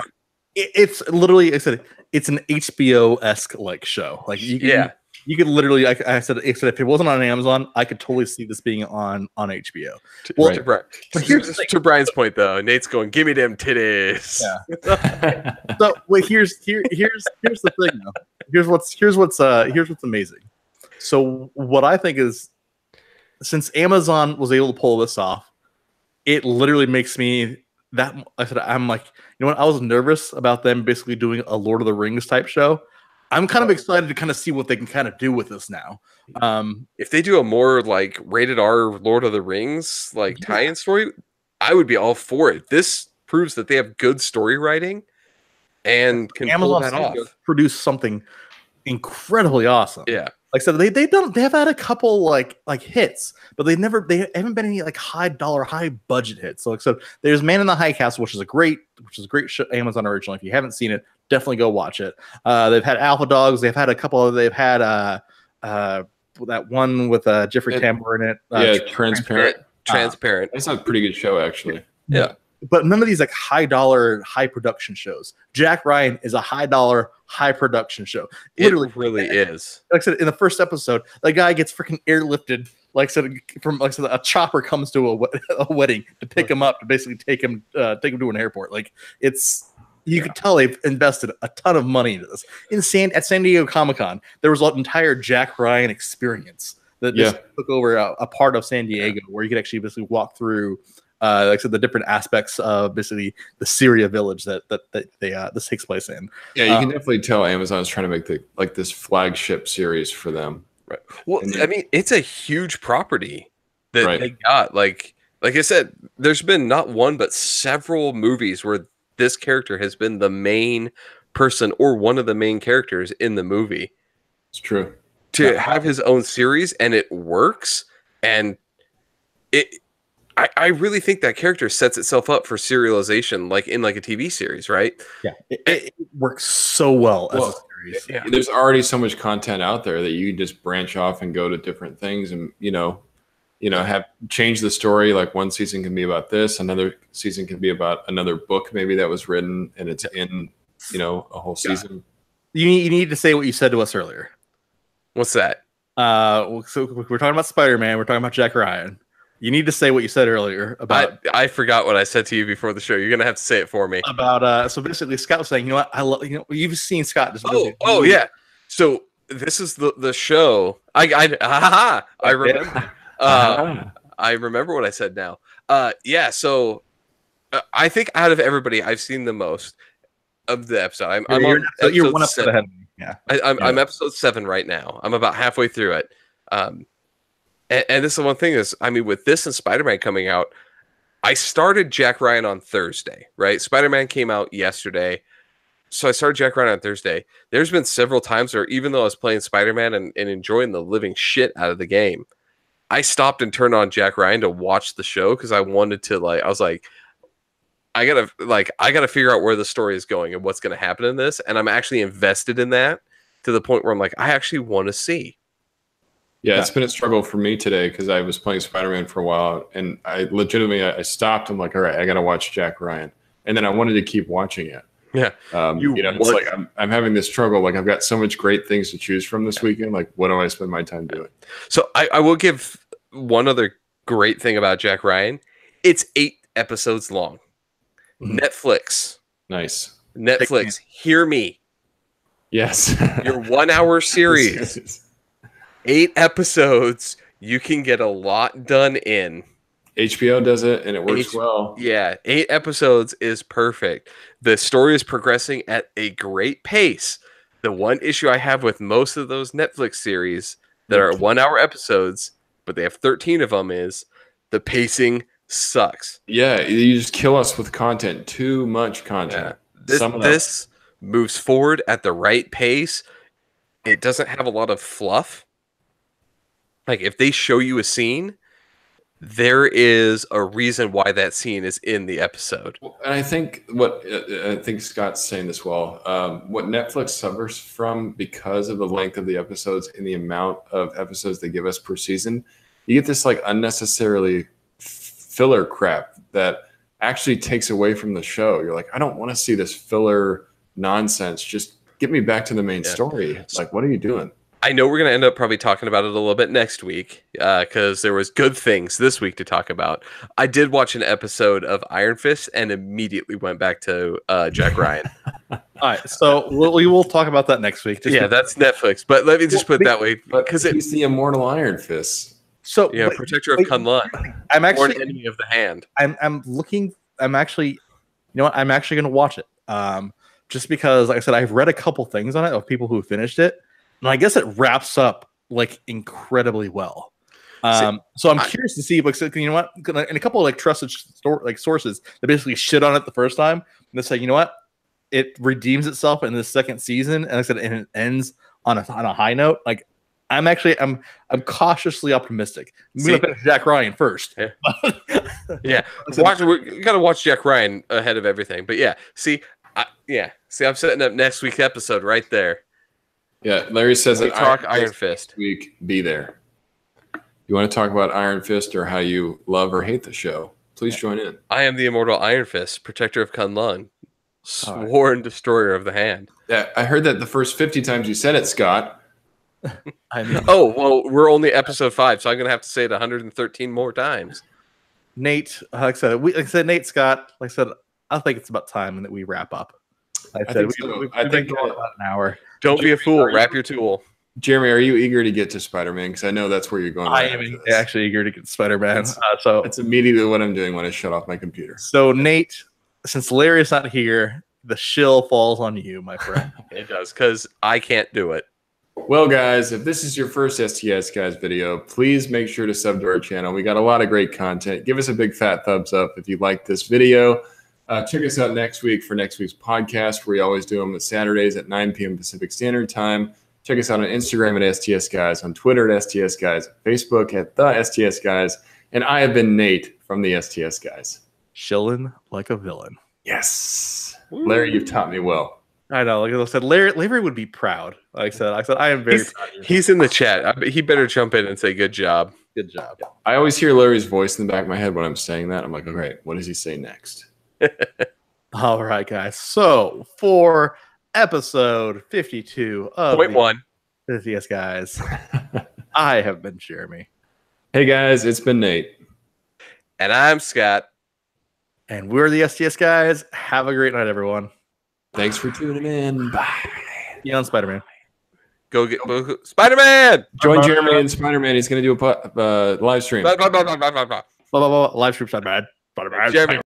it's literally, I said, it's an HBO-esque like show. Like you could literally, I said, if it wasn't on Amazon, I could totally see this being on HBO. Well, right. But here's to Brian's point though. Nate's going, give me them titties. Yeah. So wait, here's the thing though. Here's what's amazing. So what I think is, since Amazon was able to pull this off, it literally makes me I'm like, you know what? I was nervous about them basically doing a Lord of the Rings type show. I'm kind of excited to kind of see what they can kind of do with this now. If they do a more like rated R Lord of the Rings like tie-in story, I would be all for it. This proves that they have good story writing and can pull that off. Produce something incredibly awesome. Yeah. Like I said, they have had a couple like hits, but they haven't been any like high budget hits. So like so there's Man in the High Castle, which is a great show, Amazon original. If you haven't seen it, definitely go watch it. They've had Alpha Dogs. They've had a couple of. They've had that one with Jeffrey Tambor in it. Transparent. Transparent. That's a pretty good show, actually. Yeah. But none of these like high dollar, high production shows. Jack Ryan is a high dollar, high production show. Literally, it really is. Like I said in the first episode, the guy gets freaking airlifted. Like I said, a chopper comes to a wedding to pick him up to basically take him to an airport. Like you could tell they've invested a ton of money into this. At San Diego Comic-Con, there was an entire Jack Ryan experience that just took over a part of San Diego where you could actually basically walk through. Like I said, the different aspects of basically the Syria village that this takes place in. Yeah, you can definitely tell Amazon is trying to make this flagship series for them. Right. Well, I mean, it's a huge property that they got. Like like I said, there's been not one but several movies where this character has been the main person or one of the main characters in the movie. It's true. To have his own series and it works, and I really think that character sets itself up for serialization, like in like a TV series, right? Yeah, it works so well as a series. Yeah. There's already so much content out there that you can just branch off and go to different things, and have change the story. Like one season can be about this, another season can be about another book maybe that was written, and it's in a whole season. You need to say what you said to us earlier. What's that? So we're talking about Spider-Man. We're talking about Jack Ryan. You need to say what you said earlier about. I forgot what I said to you before the show. You're gonna have to say it for me. About so basically, Scott was saying, I love you've seen Scott. Oh yeah. So this is the show. I remember. I remember what I said now. Yeah. So I think out of everybody, I've seen the most of the episode. You're one episode ahead of me. Yeah. I'm episode 7 right now. I'm about halfway through it. And this is the one thing is, with this and Spider-Man coming out, I started Jack Ryan on Thursday, right? Spider-Man came out yesterday. So I started Jack Ryan on Thursday. There's been several times where even though I was playing Spider-Man and enjoying the living shit out of the game, I stopped and turned on Jack Ryan to watch the show because I wanted to I was like, I gotta figure out where the story is going and what's gonna happen in this. And I'm actually invested in that to the point where I'm like, I actually want to see. Yeah, it's been a struggle for me today because I was playing Spider-Man for a while, and I stopped. I'm like, all right, I got to watch Jack Ryan, and then I wanted to keep watching it. Yeah, it's like I'm having this struggle. Like I've got so much great things to choose from this weekend. Like, what do I spend my time doing? So I will give one other great thing about Jack Ryan. It's 8 episodes long. Mm-hmm. Netflix, nice. Netflix, hear me. Yes, your 1 hour series. 8 episodes, you can get a lot done in. HBO does it, and it works well. Yeah, 8 episodes is perfect. The story is progressing at a great pace. The one issue I have with most of those Netflix series that are 1 hour episodes, but they have 13 of them, is the pacing sucks. Yeah, you just kill us with content. Too much content. Yeah. This moves forward at the right pace. It doesn't have a lot of fluff. Like, if they show you a scene, there is a reason why that scene is in the episode. And I think Scott's saying this well. What Netflix suffers from because of the length of the episodes and the amount of episodes they give us per season, you get this like unnecessarily filler crap that actually takes away from the show. You're like, I don't want to see this filler nonsense. Just get me back to the main story. Like, what are you doing? I know we're going to end up probably talking about it a little bit next week because there was good things this week to talk about. I did watch an episode of Iron Fist and immediately went back to Jack Ryan. All right, so we will talk about that next week. That's Netflix, but let me just put it that way because he's the immortal Iron Fist. So protector of Kunlun. I'm actually enemy of the hand. I'm actually going to watch it. Just because, like I said, I've read a couple things on it of people who finished it. And I guess it wraps up like incredibly well. So I'm curious to see, like, you know what, and a couple of like trusted sources that basically shit on it the first time, and they say, you know what, it redeems itself in the second season, and like I said, and it ends on a high note. Like I'm cautiously optimistic. I'm gonna finish Jack Ryan first. Yeah, we gotta watch Jack Ryan ahead of everything. But I'm setting up next week's episode right there. Yeah, Larry says that Iron Fist week. Be there. You want to talk about Iron Fist or how you love or hate the show? Please join in. I am the immortal Iron Fist, protector of Kunlun, sworn destroyer of the hand. Yeah, I heard that the first 50 times you said it, Scott. We're only episode 5, so I'm gonna have to say it 113 more times. Nate, like I said, Nate, Scott, like I said, I think it's about time that we wrap up. I think about an hour. Don't be a fool. Wrap your tool. Jeremy, are you eager to get to Spider-Man? Because I know that's where you're going. I am actually eager to get to Spider-Man. So that's immediately what I'm doing when I shut off my computer. So Nate, since Larry's not here, the shill falls on you, my friend. It does, because I can't do it. Well, guys, if this is your first STS Guys video, please make sure to sub to our channel. We got a lot of great content. Give us a big fat thumbs up if you like this video. Check us out next week for next week's podcast. We always do them on Saturdays at 9 p.m. Pacific Standard Time. Check us out on Instagram at STS Guys, on Twitter at STS Guys, Facebook at the STS Guys. And I have been Nate from the STS Guys. Chilling like a villain. Yes. Larry, you've taught me well. I know. Like I said, Larry would be proud. Like I said, I am very proud. He's in the chat. He better jump in and say good job. Good job. I always hear Larry's voice in the back of my head when I'm saying that. I'm like, okay, what does he say next? All right, guys. So for episode 52 of the STS Guys, I have been Jeremy. Hey, guys, it's been Nate. And I'm Scott. And we're the STS Guys. Have a great night, everyone. Thanks for tuning in. Bye. See you on Spider-Man. Go get Spider-Man! Join Jeremy and Spider-Man. He's going to do a live stream. Live stream Spider-Man. Jeremy.